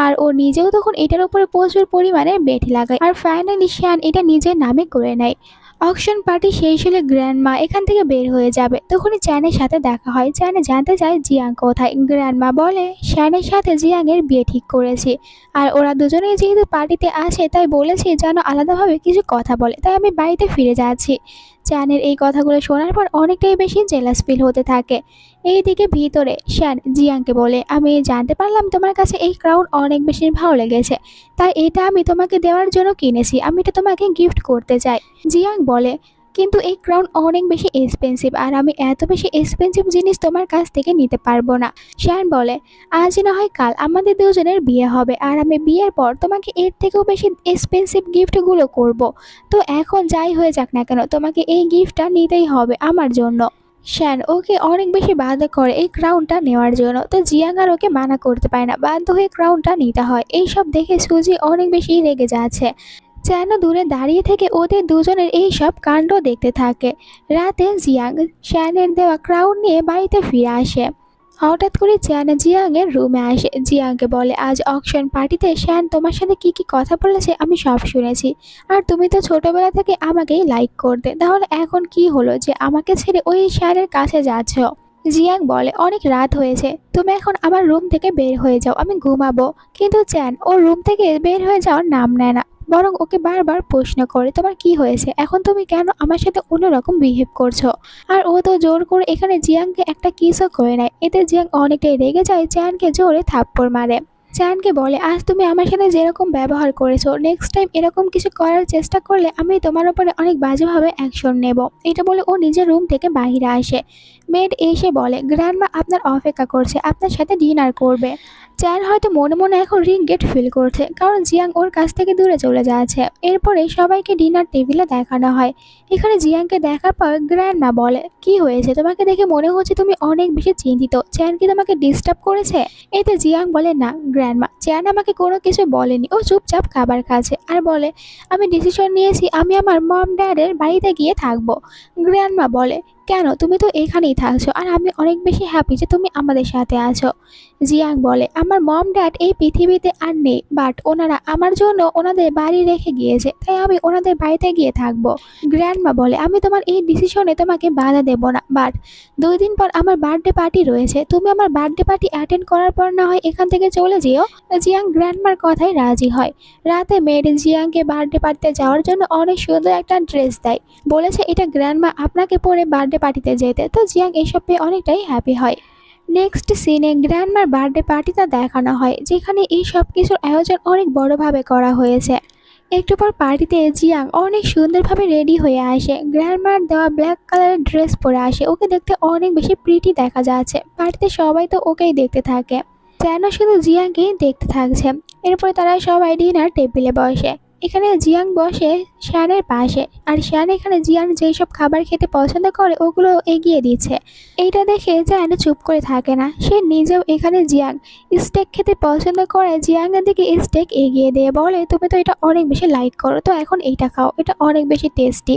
আর ও নিজেও তখন এটার উপরে প্রচুর পরিমাণে বেট লাগায়, আর ফাইনালি শ্যান এটা নিজের নামে করে নেয়। অকশন পার্টি শেষ হলে গ্র্যান্ডমা এখান থেকে বের হয়ে যাবে। তখনই চ্যানের সাথে দেখা হয়। চ্যানে জানতে চায় জিয়াং কোথায়। গ্র্যান্ডমা বলে শ্যানের সাথে জিয়াং এর বিয়ে ঠিক করেছি, আর ওরা দুজনেই যেহেতু পার্টিতে আছে তাই বলেছি যেন আলাদাভাবে কিছু কথা বলে, তাই আমি বাড়িতে ফিরে যাচ্ছি। চ্যানের এই কথাগুলো শোনার পর অনেকটাই বেশি জেলাস ফিল হতে থাকে। এইদিকে ভিতরে শ্যান জিয়াংকে বলে আমি জানতে পারলাম তোমার কাছে এই ক্রাউন অনেক বেশি ভালো লেগেছে, তাই এটা আমি তোমাকে দেওয়ার জন্য কিনেছি, আমি এটা তোমাকে গিফট করতে চাই। জিয়াং বলে কিন্তু এই ক্রাউন অনেক বেশি এক্সপেন্সিভ, আর আমি এত বেশি এক্সপেন্সিভ জিনিস তোমার কাছ থেকে নিতে পারবো না। শ্যান বলে আজ না হয় কাল আমাদের দুজনের বিয়ে হবে, আর আমি বিয়ের পর তোমাকে এর থেকেও বেশি এক্সপেন্সিভ গিফটগুলো করব, তো এখন যাই হয়ে যাক না কেন তোমাকে এই গিফটটা নিতেই হবে আমার জন্য। শ্যান ওকে অনেক বেশি বাধা করে এই ক্রাউনটা নেওয়ার জন্য, তো জিয়াং আর ওকে মানা করতে পারে না, বাধ্য হয়ে ক্রাউনটা নিতে হয়। এইসব দেখে সুজি অনেক বেশি রেগে যাচ্ছে। যেন দূরে দাঁড়িয়ে থেকে ওদের দুজনের এই সব কাণ্ড দেখতে থাকে। রাতে জিয়াং শ্যানের দেওয়া ক্রাউন নিয়ে বাড়িতে ফিরে আসে। হঠাৎ করে চ্যান জিয়াং এর রুমে আসে। জিয়াংকে বলে আজ অকশন পার্টিতে শ্যান তোমার সাথে কি কি কথা বলেছে আমি সব শুনেছি, আর তুমি তো ছোটবেলা থেকে আমাকেই লাইক করতে, তাহলে এখন কি হলো যে আমাকে ছেড়ে ওই শ্যানের কাছে যাচ্ছ। জিয়াং বলে অনেক রাত হয়েছে, তুমি এখন আমার রুম থেকে বের হয়ে যাও, আমি ঘুমাবো। কিন্তু চ্যান ওর রুম থেকে বের হয়ে যাওয়ার নাম নেয় না, বরং ওকে বারবার প্রশ্ন করে তোমার কি হয়েছে, এখন তুমি কেন আমার সাথে অন্যরকম বিহেভ করছো। আর ও তো জোর করে এখানে জিয়াংকে একটা কিসও করে নেয়। এতে জিয়াং অনেকটাই রেগে যায়, চ্যানকে জোরে থাপ্পড় মারে। চ্যানকে বলে, আজ তুমি আমার সাথে যেরকম ব্যবহার করেছো, নেক্সট টাইম এরকম কিছু করার চেষ্টা করলে আমি তোমার উপরে অনেক বাজেভাবে অ্যাকশন নেব। এটা বলে ও নিজের রুম থেকে বাইরে আসে। মেড এসে বলে, গ্র্যান্ডমা আপনার অপেক্ষা করছে, আপনার সাথে ডিনার করবে। চ্যান হয়তো মনে মনে এখন রিগ্রেট ফিল করছে, কারণ জিয়াং ওর কাছ থেকে দূরে চলে যাচ্ছে। এরপরে সবাইকে ডিনার টেবিলে দেখানো হয়। এখানে জিয়াংকে দেখার পর গ্র্যান্ডমা বলে, কি হয়েছে, তোমাকে দেখে মনে হচ্ছে তুমি অনেক বেশি চিন্তিত, চ্যান কি তোমাকে ডিস্টার্ব করেছে? এতে জিয়াং বলে, না গ্র্যান্ডমা, চ্যান আমাকে কোনো কিছু বলেনি, ও চুপচাপ খাবার খাচ্ছে আর বলে, আমি ডিসিশন নিয়েছি আমি আমার মম ড্যাডের বাড়িতে গিয়ে থাকবো। গ্র্যান্ডমা বলে, কেন, তুমি তো এখানেই থাকছো আর আমি অনেক বেশি হ্যাপি যে তুমি আমাদের সাথে আছো। জিয়াং বলে, আমার মম ড্যাড এই পৃথিবীতে আর নেই, বাট ওনারা আমার জন্য ওনাদের বাড়ি রেখে গিয়েছে, তাই আমি ওনাদের বাড়িতে গিয়ে থাকবো। গ্র্যান্ডমা বলে, আমি তোমার এই ডিসিশনে তোমাকে বাধা দেব না, বাট 2 দিন পর আমার বার্থডে পার্টি রয়েছে, তুমি আমার বার্থডে পার্টি অ্যাটেন্ড করার পর না হয় এখান থেকে চলে যেও। জিয়াং গ্র্যান্ডমার কথায় রাজি হয়। রাতে মেড জিয়াংকে বার্থডে পার্টিতে যাওয়ার জন্য অনেক সুন্দর একটা ড্রেস দেয়, বলেছে এটা গ্র্যান্ডমা আপনাকে পরে বার্থডে পার্টিতে যেতে। তো জিয়াং এসব পেয়ে অনেকটাই হ্যাপি হয়। নেক্সট সিনে গ্র্যান্ডমার বার্থডে পার্টিটা দেখানো হয়, যেখানে এই সব কিছুর আয়োজন অনেক বড়ভাবে করা হয়েছে। একটু পর পার্টিতে জিয়াং অনেক সুন্দরভাবে রেডি হয়ে আসে, গ্র্যান্ডমার দেওয়া ব্ল্যাক কালারের ড্রেস পরে আসে, ওকে দেখতে অনেক বেশি প্রিটি দেখা যাচ্ছে। পার্টিতে সবাই তো ওকেই দেখতে থাকে, যেন শুধু জিয়াংকেই দেখতে থাকছে। এরপর তারা সবাই ডিনার টেবিলে বসে। এখানে জিয়াং বসে শ্যানের পাশে, আর শ্যান এখানে জিয়াং যেই সব খাবার খেতে পছন্দ করে ওগুলো এগিয়ে দিচ্ছে। এইটা দেখে চ্যান চুপ করে থাকে না, সে নিজেও এখানে জিয়াং স্টেক খেতে পছন্দ করে জিয়াংয়ের দিকে স্টেক এগিয়ে দিয়ে বলে, তুমি তো এটা অনেক বেশি লাইক করো, তো এখন এইটা খাও, এটা অনেক বেশি টেস্টি।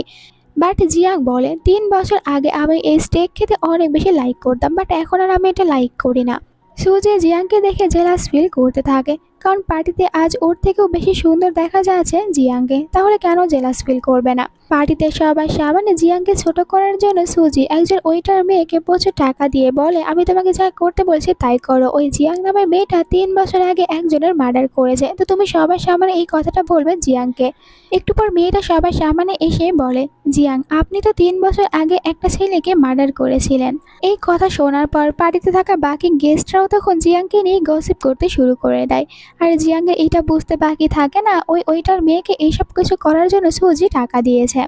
বাট জিয়াং বলে, 3 বছর আগে আমি এই স্টেক খেতে অনেক বেশি লাইক করতাম, বাট এখন আর আমি এটা লাইক করি না। সুজে জিয়াংকে দেখে জেলাস ফিল করতে থাকে, কারণ পার্টিতে আজ ওর থেকেও বেশি সুন্দর দেখা যাচ্ছে জিয়াংকে, তাহলে কেন জেলাস ফিল করবে না। পার্টিতে সবার সামনে জিয়াংকে ছোট করার জন্য সুজি একজন ওয়েটার মেয়েকে প্রচুর টাকা দিয়ে বলে, আমি তোমাকে যা করতে বলছি তাই করো, ওই জিয়াং নামের মেয়েটা 3 বছর আগে একজনের মার্ডার করেছে, তো তুমি সবার সামনে এই কথাটা বলবে জিয়াংকে। একটু পর মেয়েটা সবার সামনে এসে বলে, জিয়াং আপনি তো 3 বছর আগে একটা ছেলেকে মার্ডার করেছিলেন। এই কথা শোনার পর পার্টিতে থাকা বাকি গেস্টরাও তখন জিয়াংকে নিয়ে গসিপ করতে শুরু করে দেয়। আর জিয়াংয়ের এটা বুঝতে বাকি থাকে না, ওই ওইটার মেয়েকে এইসব কিছু করার জন্য সুজি টাকা দিয়েছে।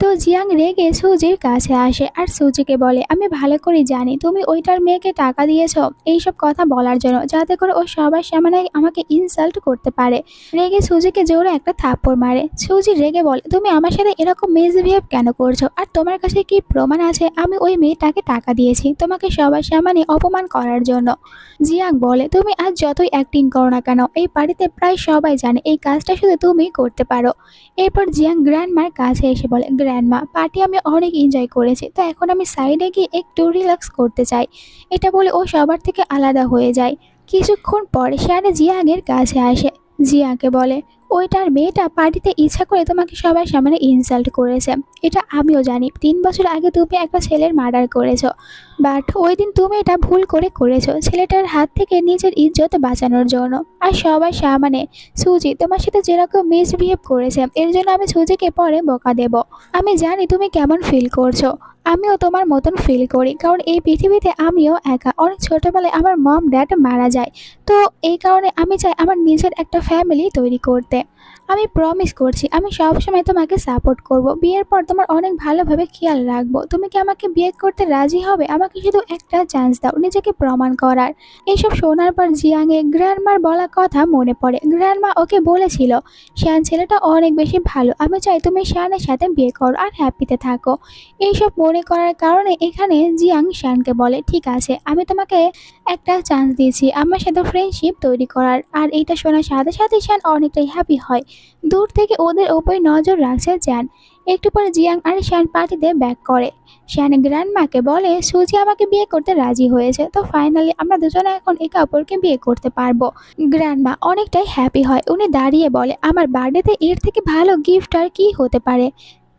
তো জিয়াং রেগে সুজির কাছে আসে আর সুজিকে বলে, আমি ভালো করে জানি তুমি ওইটার মেয়েকে টাকা দিয়েছো এইসব কথা বলার জন্য, যাতে করে ও সবার সামনে আমাকে ইনসাল্ট করতে পারে। রেগে সুজিকে জোরে একটা থাপ্পড় মারে। সুজি রেগে বলে, তুমি আমার সাথে এরকম মিসবিহেভ কেন করছো, আর তোমার কাছে কি প্রমাণ আছে আমি ওই মেয়েটাকে টাকা দিয়েছি তোমাকে সবার সামনে অপমান করার জন্য? জিয়াং বলে, তুমি আজ যতই অ্যাক্টিং করো না কেন, এই বাড়িতে প্রায় সবাই জানে এই কাজটা শুধু তুমিই করতে পারো। এরপর জিয়াং গ্র্যান্ডমার কাছে এসে বলে, গ্র্যান্ডমা পার্টি আমি অনেক এনজয় করেছি, তো এখন আমি সাইডে গিয়ে একটু রিল্যাক্স করতে চাই। এটা বলে ও সবার থেকে আলাদা হয়ে যায়। কিছুক্ষণ পরে শ্যানে জিয়াংয়ের কাছে আসে, জিয়াংকে বলে, ওইটার মেয়েটা পার্টিতে ইচ্ছা করে তোমাকে সবার সামনে ইনসাল্ট করেছে, এটা আমিও জানি। 3 বছর আগে তুমি একটা ছেলের মার্ডার করেছো, বাট ওই দিন তুমি এটা ভুল করে করেছো ছেলেটার হাত থেকে নিজের ইজ্জত বাঁচানোর জন্য। আর সবার সামনে সুজি তোমার সাথে যেরকম মিসবিহেভ করেছে, এর জন্য আমি সুজিকে পরে বকা দেব। আমি জানি তুমি কেমন ফিল করছো, আমিও তোমার মতন ফিল করি, কারণ এই পৃথিবীতে আমিও একা। অনেক ছোটোবেলায় আমার মম ড্যাড মারা যায়, তো এই কারণে আমি চাই আমার নিজের একটা ফ্যামিলি তৈরি করতে। আমি প্রমিস করছি আমি সবসময় তোমাকে সাপোর্ট করব, বিয়ের পর তোমার অনেক ভালোভাবে খেয়াল রাখবো। তুমি কি আমাকে বিয়ে করতে রাজি হবে? আমাকে শুধু একটা চান্স দাও নিজেকে প্রমাণ করার। এইসব শোনার পর জিয়াংয়ে গ্র্যান্ডমার বলা কথা মনে পড়ে। গ্র্যান্ডমা ওকে বলেছিল, শ্যান ছেলেটা অনেক বেশি ভালো, আমি চাই তুমি শ্যানের সাথে বিয়ে করো আর হ্যাপিতে থাকো। এইসব মনে করার কারণে এখানে জিয়াং শ্যানকে বলে, ঠিক আছে আমি তোমাকে একটা চান্স দিয়েছি আমার সাথে ফ্রেন্ডশিপ তৈরি করার। আর এইটা শোনার সাথে সাথে শ্যান অনেকটাই হ্যাপি হয়। দূর থেকে ওদের ওপরে নজর রাখছে জ্যান। একটু পরে জিয়াং আর শ্যান পার্টিতে ব্যাক করে। শ্যান গ্র্যান্ডমাকে বলে, সুজি আমাকে বিয়ে করতে রাজি হয়েছে, তো ফাইনালি আমরা দুজনে এখন একে অপরকে বিয়ে করতে পারবো। গ্র্যান্ডমা অনেকটাই হ্যাপি হয়, উনি দাঁড়িয়ে বলে, আমার বার্থডেতে এর থেকে ভালো গিফট আর কি হতে পারে।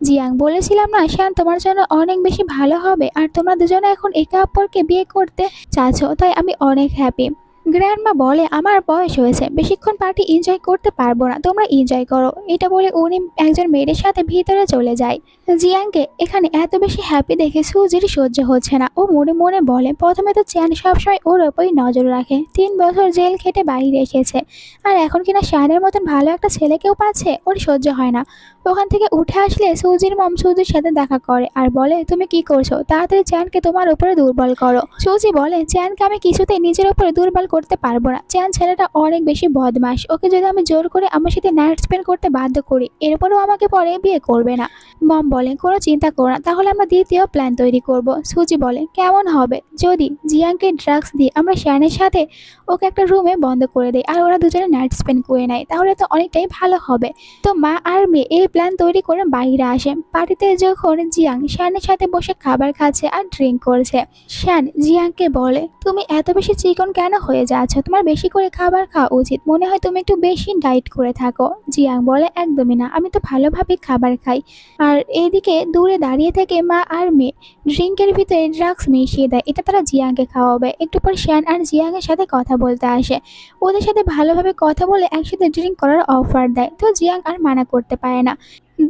জিয়াং বলেছিলাম না শ্যান তোমার জন্য অনেক বেশি ভালো হবে, আর তোমরা দুজনে এখন একে অপরকে বিয়ে করতে চাচ্ছ, তাই আমি অনেক হ্যাপি। গ্র্যান্ডমা বলে আমার বয়স হয়েছে, বেশিক্ষণ পার্টি এনজয় করতে পারবো না, তোমরা এনজয় করো। এটা বলে উনি একজন মেয়ের সাথে ভিতরে চলে যায়। জিয়াংকে এখানে এত বেশি হ্যাপি দেখে সুজির সহ্য হচ্ছে না। ও মনে মনে বলে প্রথমে তো চ্যান সবসময় ওর ওপরই নজর রাখে, 3 বছর জেল খেটে বাইরে এসেছে, আর এখন কিনা শানের মতন ভালো একটা ছেলেকেও পাচ্ছে, ওর সহ্য হয় না। ওখান থেকে উঠে আসলে সুজির মম সুজির সাথে দেখা করে আর বলে তুমি কি করছো, তাড়াতাড়ি চ্যানকে তোমার উপরে দুর্বল করো। সুজি বলে চ্যানকে আমি কিছুতেই নিজের উপরে দুর্বল করতে পারবো না, চ্যান ছেলেটা অনেক বেশি বদমাশ, ওকে যদি আমি জোর করে আমার সাথে নাইট স্পেন্ড করতে বাধ্য করি এরপরেও আমাকে পরে বিয়ে করবে না। মম বলে কোনো চিন্তা করো না, তাহলে আমরা দ্বিতীয় প্ল্যান তৈরি করব। সুজি বলে কেমন হবে যদি জিয়াংকে ড্রাগস দিয়ে আমরা শ্যানের সাথে ওকে একটা রুমে বন্ধ করে দেয় আর ওরা দুজনে নাইট স্পেন্ড করে নেয়, তাহলে তো অনেকটাই ভালো হবে। তো মা আর মেয়ে এই প্ল্যান তৈরি করে বাইরে আসে। পার্টিতে যখন জিয়াং শ্যানের সাথে বসে খাবার খাচ্ছে আর ড্রিঙ্ক করছে, শ্যান জিয়াংকে বলে তুমি এত বেশি চিকন কেন হয়ে যাচ্ছ, তোমার বেশি করে খাবার খাওয়া উচিত, মনে হয় তুমি একটু বেশি ডায়েট করে থাকো। জিয়াং বলে একদমই না, আমি তো ভালোভাবে খাবার খাই। আর এইদিকে দূরে দাঁড়িয়ে থেকে মা আর মেয়ে ড্রিঙ্কের ভিতরে ড্রাগস মিশিয়ে দেয়, এটা তারা জিয়াংকে খাওয়াবে। একটু পর শ্যান আর জিয়াংয়ের সাথে কথা বলতে আসে, ওদের সাথে ভালোভাবে কথা বলে একসাথে ড্রিঙ্ক করার অফার দেয়। তো জিয়াং আর মানা করতে পারে না।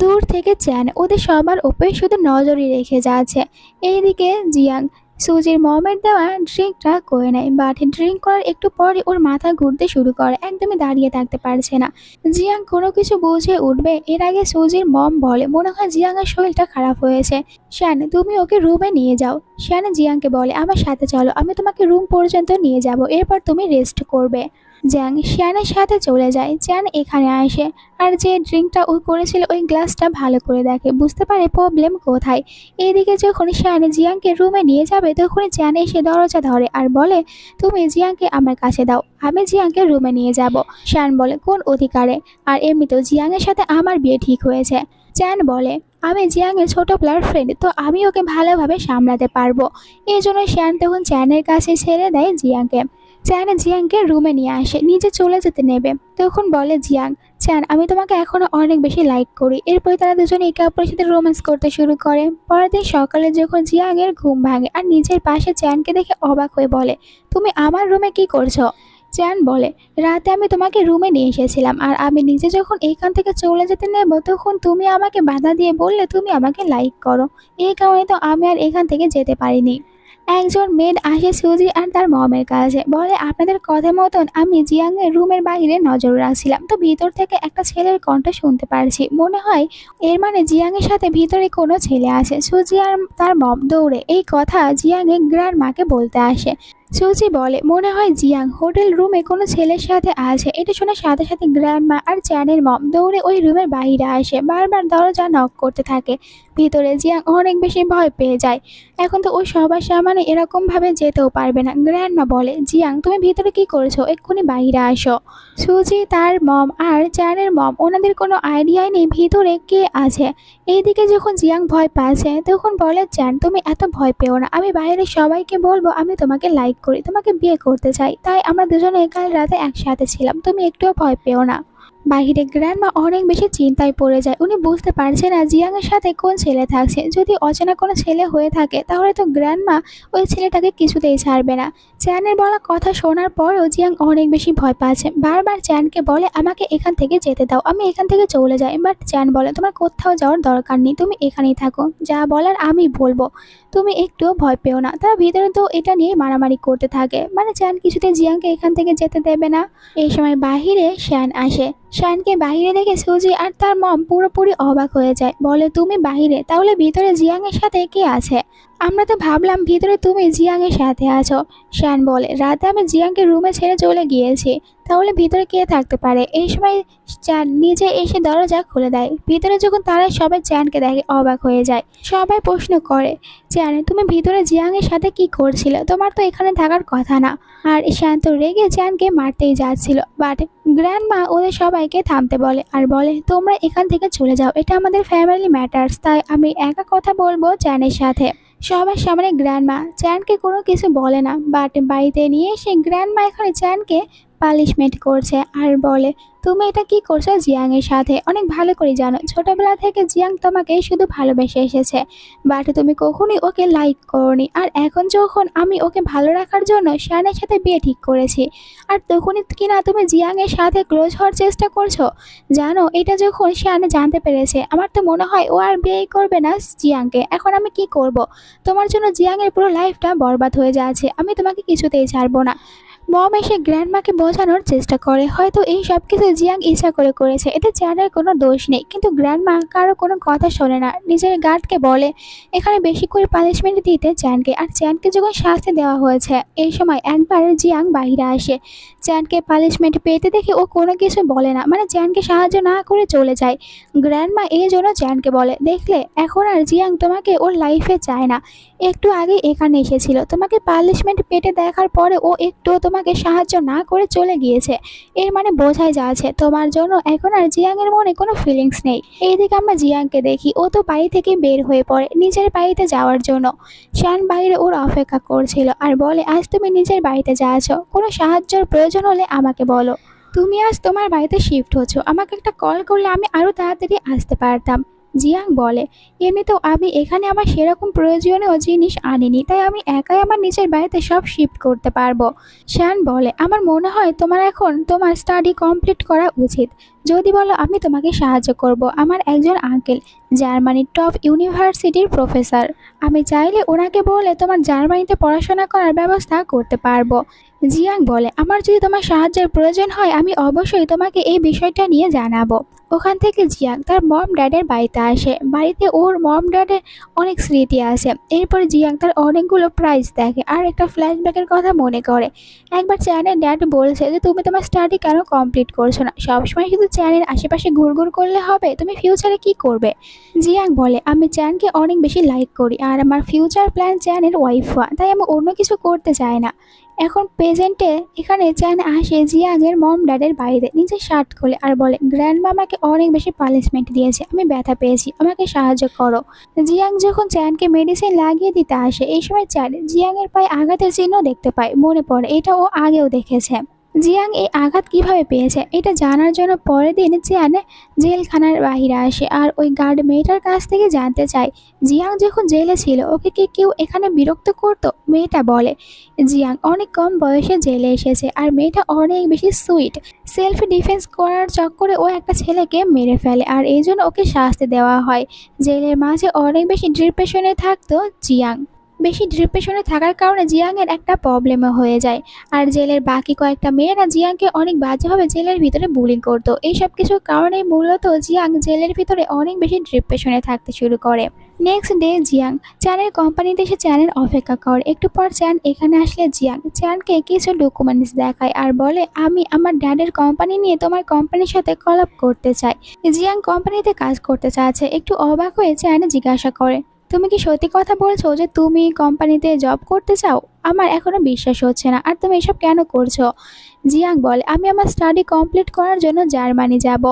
দূর থেকে চ্যান ওদের সবার উপরে শুধু নজরই রেখে যাচ্ছে। এইদিকে জিয়াং সুজির মমের দেওয়া ড্রিঙ্কটা করে নেয়, বাট ড্রিঙ্ক করার একটু পরে ওর মাথা ঘুরতে শুরু করে, একদমই দাঁড়িয়ে থাকতে পারছে না। জিয়াং কোনো কিছু বুঝে উঠবে এর আগে সুজির মম বলে মনে হয় জিয়াংয়ের শরীরটা খারাপ হয়েছে, শ্যান তুমি ওকে রুমে নিয়ে যাও। শ্যান জিয়াংকে বলে আমার সাথে চলো, আমি তোমাকে রুম পর্যন্ত নিয়ে যাব, এরপর তুমি রেস্ট করবে। জ্যাং শ্যানের সাথে চলে যায়। চ্যান এখানে আসে আর যে ড্রিঙ্কটা ও করেছিল ওই গ্লাসটা ভালো করে দেখে, বুঝতে পারে প্রবলেম কোথায়। এদিকে যখন শ্যান জিয়াংকে রুমে নিয়ে যাবে তখন চ্যান এসে দরজা ধরে আর বলে তুমি জিয়াংকে আমার কাছে দাও, আমি জিয়াংকে রুমে নিয়ে যাব। শ্যান বলে কোন অধিকারে, আর এমনিতেও জিয়াংয়ের সাথে আমার বিয়ে ঠিক হয়েছে। চ্যান বলে আমি জিয়াংয়ের ছোটবেলার ফ্রেন্ড, তো আমি ওকে ভালোভাবে সামলাতে পারবো। এই জন্য শ্যান তখন চ্যানের কাছে ছেড়ে দেয় জিয়াংকে। চ্যান জিয়াংকে রুমে নিয়ে আসে, নিজে চলে যেতে নেবে তখন বলে জিয়াং চ্যান আমি তোমাকে এখনো অনেক বেশি লাইক করি। এরপরে তারা দুজনে একে অপরের সাথে রোম্যান্স করতে শুরু করে। পরের দিন সকালে যখন জিয়াংয়ের ঘুম ভাঙে আর নিজের পাশে চ্যানকে দেখে অবাক হয়ে বলে তুমি আমার রুমে কি করছো। চ্যান বলে রাতে আমি তোমাকে রুমে নিয়ে এসেছিলাম, আর আমি নিজে যখন এইখান থেকে চলে যেতে নেব তখন তুমি আমাকে বাধা দিয়ে বললে তুমি আমাকে লাইক করো, এই কারণে তো আমি আর এখান থেকে যেতে পারিনি। একজন মেড আসে সুজি আর তার মমের কাছে, বলে আপনাদের কথা মতন আমি জিয়াংয়ের রুমের বাইরে নজর রাখছিলাম, তো ভিতর থেকে একটা ছেলের কণ্ঠ শুনতে পারছি, মনে হয় এর মানে জিয়াংয়ের সাথে ভিতরে কোনো ছেলে আছে। সুজি আর তার মম দৌড়ে এই কথা জিয়াংয়ের গ্র্যান্ড মাকে বলতে আসে। সুজি বলে মনে হয় জিয়াং হোটেল রুমে কোনো ছেলের সাথে আছে। এটা শোনার সাথে সাথে গ্র্যান্ডমা আর চ্যানের মম দৌড়ে ওই রুমের বাইরে আসে, বারবার দরজা নক করতে থাকে। ভিতরে জিয়াং অনেক বেশি ভয় পেয়ে যায়, এখন তো ওই সবার সামনে এরকম ভাবে যেতেও পারবে না। গ্র্যান্ডমা বলে জিয়াং তুমি ভিতরে কি করছো, এক্ষুনি বাইরে আসো। সুজি তার মম আর চ্যানের মম ওনাদের কোনো আইডিয়াই নেই ভিতরে কে আছে। এইদিকে যখন জিয়াং ভয় পাচ্ছে তখন বলে চ্যান তুমি এত ভয় পেও না, আমি বাইরে সবাইকে বলবো আমি তোমাকে লাইক করি, তোমাকে বিয়ে করতে চাই, তাই আমরা দুজনে কাল রাতে একসাথে ছিলাম, তুমি একটুও ভয় পেও না। বাহিরে গ্র্যান্ডমা অনেক বেশি চিন্তায় পড়ে যায়, উনি বুঝতে পারছে না জিয়াংয়ের সাথে কোন ছেলে থাকছে। যদি অচেনা কোনো ছেলে হয়ে থাকে তাহলে তো গ্র্যান্ডমা ওই ছেলেটাকে কিছুতেই ছাড়বে না। চ্যানের বলা কথা শোনার পরও জিয়াং অনেক বেশি ভয় পাচ্ছে, বারবার চ্যানকে বলে আমাকে এখান থেকে যেতে দাও, আমি এখান থেকে চলে যাই। বাট চ্যান বলে তোমার কোথাও যাওয়ার দরকার নেই, তুমি এখানেই থাকো, যা বলার আমি বলবো, তুমি একটুও ভয় পেও না। তারা ভিতরে তো এটা নিয়ে মারামারি করতে থাকে, মানে চ্যান কিছুতে জিয়াংকে এখান থেকে যেতে দেবে না। এই সময় বাহিরে শ্যান আসে, শ্যানকে বাহিরে দেখে সুজি আর তার মম পুরোপুরি অবাক হয়ে যায়, বলে তুমি বাহিরে, তাহলে ভিতরে জিয়াংয়ের সাথে কে আছে, আমরা তো ভাবলাম ভিতরে তুমি জিয়াংয়ের সাথে আছো। শ্যান বলে রাতে আমি জিয়াংকে রুমে ছেড়ে চলে গিয়েছি, তাহলে ভিতরে কে থাকতে পারে। এই সময় চ্যান নিজে এসে দরজা খুলে দেয়। ভিতরে যখন তারা সবাই চ্যানকে দেখে অবাক হয়ে যায়, সবাই প্রশ্ন করে চ্যান তুমি ভিতরে জিয়াংয়ের সাথে কি করছিলে, তোমার তো এখানে থাকার কথা না। আর শ্যান তো রেগে চ্যানকে মারতেই যাচ্ছিল, বাট গ্র্যান্ডমা ওদের সবাইকে থামতে বলে আর বলে তোমরা এখান থেকে চলে যাও, এটা আমাদের ফ্যামিলি ম্যাটার্স, তাই আমি একা কথা বলবো চ্যানের সাথে। সবার সামনে গ্র্যান্ডমা চ্যানকে কোনো কিছু বলে না, বাট বাড়িতে নিয়ে এসে গ্র্যান্ডমা এখানে চ্যানকে পানিশমেন্ট করছে আর বলে, তুমি এটা কি করছো জিয়াং এর সাথে? অনেক ভালো করে জানো ছোটবেলা থেকে জিয়াং তোমাকে শুধু ভালোবেসে এসেছে, বাট তুমি কখনোই ওকে লাইক করনি। আর এখন যখন আমি ওকে ভালো রাখার জন্য শ্যানের সাথে বিয়ে ঠিক করেছি, আর তখনই কিনা তুমি জিয়াং এর সাথে ক্লোজ হওয়ার চেষ্টা করছো। জানো এটা যখন শ্যান জানতে পেরেছে, আমার তো মনে হয় ও আর বিয়েই করবে না জিয়াংকে। এখন আমি কি করব? তোমার জন্য জিয়াং এর পুরো লাইফটা বরবাদ হয়ে যাচ্ছে, আমি তোমাকে কিছুতেই ছাড়বো না। মম এসে গ্র্যান্ডমাকে বোঝানোর চেষ্টা করে হয়তো এই সব কিছু জিয়াং ইচ্ছা করে করেছে, এতে চ্যানের কোনো দোষ নেই। কিন্তু গ্র্যান্ডমা কারো কোনো কথা শোনে না, নিজের গার্ডকে বলে এখানে বেশি করে পানিশমেন্ট দিতে চ্যানকে। আর চ্যানকে যখন শাস্তি দেওয়া হয়েছে, এই সময় একবার জিয়াং বাইরে আসে। চ্যানকে পানিশমেন্ট পেতে দেখে ও কোনো কিছু বলে না, মানে চ্যানকে সাহায্য না করে চলে যায়। গ্র্যান্ডমা এই জন্য চ্যানকে বলে, দেখলে এখন আর জিয়াং তোমাকে ওর লাইফে চায় না। একটু আগে এখানে এসেছিল, তোমাকে পানিশমেন্ট পেটে দেখার পরে ও একটু তোমাকে সাহায্য না করে চলে গিয়েছে। এর মানে বোঝাই যাচ্ছে তোমার জন্য এখন আর জিয়াং এর মনে কোনো ফিলিংস নেই। এইদিকে আমরা জিয়াংকে দেখি, ও তো বাড়ি থেকে বের হয়ে পড়ে নিজের বাড়িতে যাওয়ার জন্য। শান বাইরে ওর অপেক্ষা করছিল আর বলে, আজ তুমি নিজের বাড়িতে যাচ্ছ, কোনো সাহায্যের প্রয়োজন হলে আমাকে বলো। তুমি আজ তোমার বাড়িতে শিফট হচ্ছ, আমাকে একটা কল করলে আমি আরো তাড়াতাড়ি আসতে পারতাম। জিয়াং বলে, এমনিতেও আমি এখানে আমার সেরকম প্রয়োজনীয় জিনিস আনিনি, তাই আমি একাই আমার নিজের বাড়িতে সব শিফট করতে পারবো। শ্যান বলে, আমার মনে হয় তোমার এখন তোমার স্টাডি কমপ্লিট করা উচিত। যদি বলো আমি তোমাকে সাহায্য করব। আমার একজন আঙ্কেল জার্মানির টপ ইউনিভার্সিটির প্রফেসর, আমি চাইলে ওনাকে বলে তোমার জার্মানিতে পড়াশোনা করার ব্যবস্থা করতে পারবো। জিয়াং বলে, আমার যদি তোমার সাহায্যের প্রয়োজন হয় আমি অবশ্যই তোমাকে এই বিষয়টা নিয়ে জানাবো। ওখান থেকে জিয়াং তার মম ড্যাডের বাড়িতে আসে। বাড়িতে ওর মম ড্যাডের অনেক স্মৃতি আছে। এরপর জিয়াং তার অনেকগুলো প্রাইজ দেখে আর একটা ফ্ল্যাশব্যাকের কথা মনে করে। একবার চ্যানের ড্যাড বলছে যে তুমি তোমার স্টাডি কেন কমপ্লিট করছো না, সবসময় শুধু চ্যানের আশেপাশে ঘুরঘুর করলে হবে, তুমি ফিউচারে কি করবে? জিয়াং বলে, আমি চ্যানকে অনেক বেশি লাইক করি আর আমার ফিউচার প্ল্যান চ্যানের ওয়াইফ হওয়া, তাই আমি অন্য কিছু করতে চাই না। এখন প্রেজেন্টে এখানে চ্যান আসে জিয়াংয়ের মম ড্যাডের বাড়িতে, নিজের শার্ট খোলে আর বলে, গ্র্যান্ডমা আমাকে অনেক বেশি পানিশমেন্ট দিয়েছে, আমি ব্যথা পেয়েছি, আমাকে সাহায্য করো। জিয়াং যখন চ্যানকে মেডিসিন লাগিয়ে দিতে আসে, এই সময় চ্যান জিয়াংয়ের পায়ে আঘাতের চিহ্ন দেখতে পায়। মনে পড়ে এটা ও আগেও দেখেছে। জিয়াং এই আঘাত কিভাবে পেয়েছে এটা জানার জন্য পরের দিন চ্যান জেলখানার বাইরে আসে আর ওই গার্ড মেয়েটার কাছ থেকে জানতে চায়, জিয়াং যখন জেলে ছিল ওকে কি কেউ এখানে বিরক্ত করতো? মেয়েটা বলে, জিয়াং অনেক কম বয়সে জেলে এসেছে আর মেয়েটা অনেক বেশি সুইট। সেলফ ডিফেন্স করার চক্করে ও একটা ছেলেকে মেরে ফেলে আর এই জন্য ওকে শাস্তি দেওয়া হয়। জেলের মাঝে অনেক বেশি ডিপ্রেশনে থাকতো জিয়াং। বেশি ডিপ্রেশনে থাকার কারণে জিয়াংয়ের একটা প্রবলেমও হয়ে যায়। আর জেলের বাকি কয়েকটা মেয়েরা জিয়াংকে অনেক বাজেভাবে জেলের ভিতরে বুলিং করতো। এইসব কিছুর কারণেই মূলত জিয়াং জেলের ভিতরে অনেক বেশি ডিপ্রেশনে থাকতে শুরু করে। নেক্সট ডে জিয়াং চ্যানের কোম্পানিতে এসে চ্যানের অপেক্ষা করে। একটু পর চ্যান এখানে আসলে জিয়াং চ্যানকে কিছু ডকুমেন্টস দেখায় আর বলে, আমি আমার ড্যাডের কোম্পানি নিয়ে তোমার কোম্পানির সাথে কলাপ করতে চাই। জিয়াং কোম্পানিতে কাজ করতে চাচ্ছে। একটু অবাক হয়ে চ্যান জিজ্ঞাসা করে, তুমি কি সত্যি কথা বলছো যে তুমি কোম্পানিতে জব করতে চাও? আমার এখনো বিশ্বাস হচ্ছে না, আর তুমি এসব কেন করছো? জিয়াং বলে, আমি আমার স্টাডি কমপ্লিট করার জন্য জার্মানি যাব।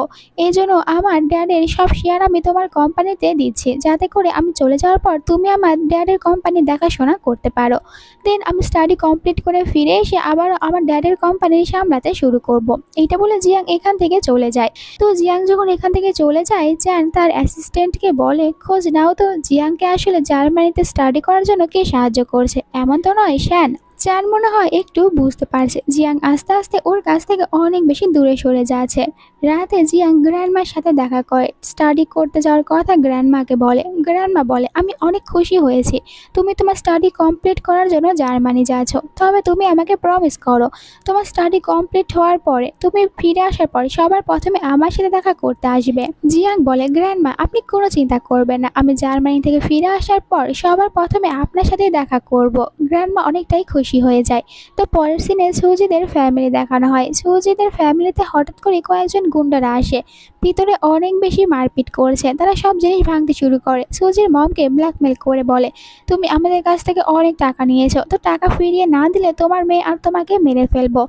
এই জন্য আমার ড্যাডের সব শেয়ার আমি তোমার কোম্পানিতে দিচ্ছি, যাতে করে আমি চলে যাওয়ার পর তুমি আমার ড্যাডের কোম্পানি দেখাশোনা করতে পারো। দেন আমি স্টাডি কমপ্লিট করে ফিরে এসে আবার আমার ড্যাডের কোম্পানি সামলাতে শুরু করব। এইটা বলে জিয়াং এখান থেকে চলে যায়। তো জিয়াং যখন এখান থেকে চলে যায়, চ্যান তার অ্যাসিস্ট্যান্টকে বলে, খোঁজ নাও তো জিয়াংকে আসলে জার্মানিতে স্টাডি করার জন্য কে সাহায্য করছে। এমন তো নয় শ্যান। চ্যান মনে হয় একটু বুঝতে পারছে জিয়াং আস্তে আস্তে ওর কাছ থেকে অনেক বেশি দূরে সরে যাচ্ছে। রাতে জিয়াং গ্র্যান্ডমার সাথে দেখা করে স্টাডি করতে যাওয়ার কথা গ্র্যান্ডমাকে বলে। গ্র্যান্ডমা বলে, আমি অনেক খুশি হয়েছি তুমি তোমার স্টাডি কমপ্লিট করার জন্য জার্মানি যাচ্ছ, তবে তুমি আমাকে প্রমিস করো তোমার স্টাডি কমপ্লিট হওয়ার পরে তুমি ফিরে আসার পরে সবার প্রথমে আমার সাথে দেখা করতে আসবে। জিয়াং বলে, গ্র্যান্ডমা আপনি কোনো চিন্তা করবেন না, আমি জার্মানি থেকে ফিরে আসার পর সবার প্রথমে আপনার সাথেই দেখা করব। গ্র্যান্ডমা অনেকটাই খুশি হয়ে যায়। তো পরের সিনে সুজিদের ফ্যামিলি দেখানো হয়। সুজিদের ফ্যামিলিতে হঠাৎ করে কয়েকজন গুন্ডারা আসে, ভিতরে অনেক বেশি মারপিট করছে। তারা সব জিনিস ভাঙতে শুরু করে। সুজির মমকে ব্ল্যাকমেল করে বলে, তুমি আমাদের কাছ থেকে অনেক টাকা নিয়েছো, তো টাকা ফিরিয়ে না দিলে তোমার মেয়ে আর তোমাকে মেরে ফেলবো।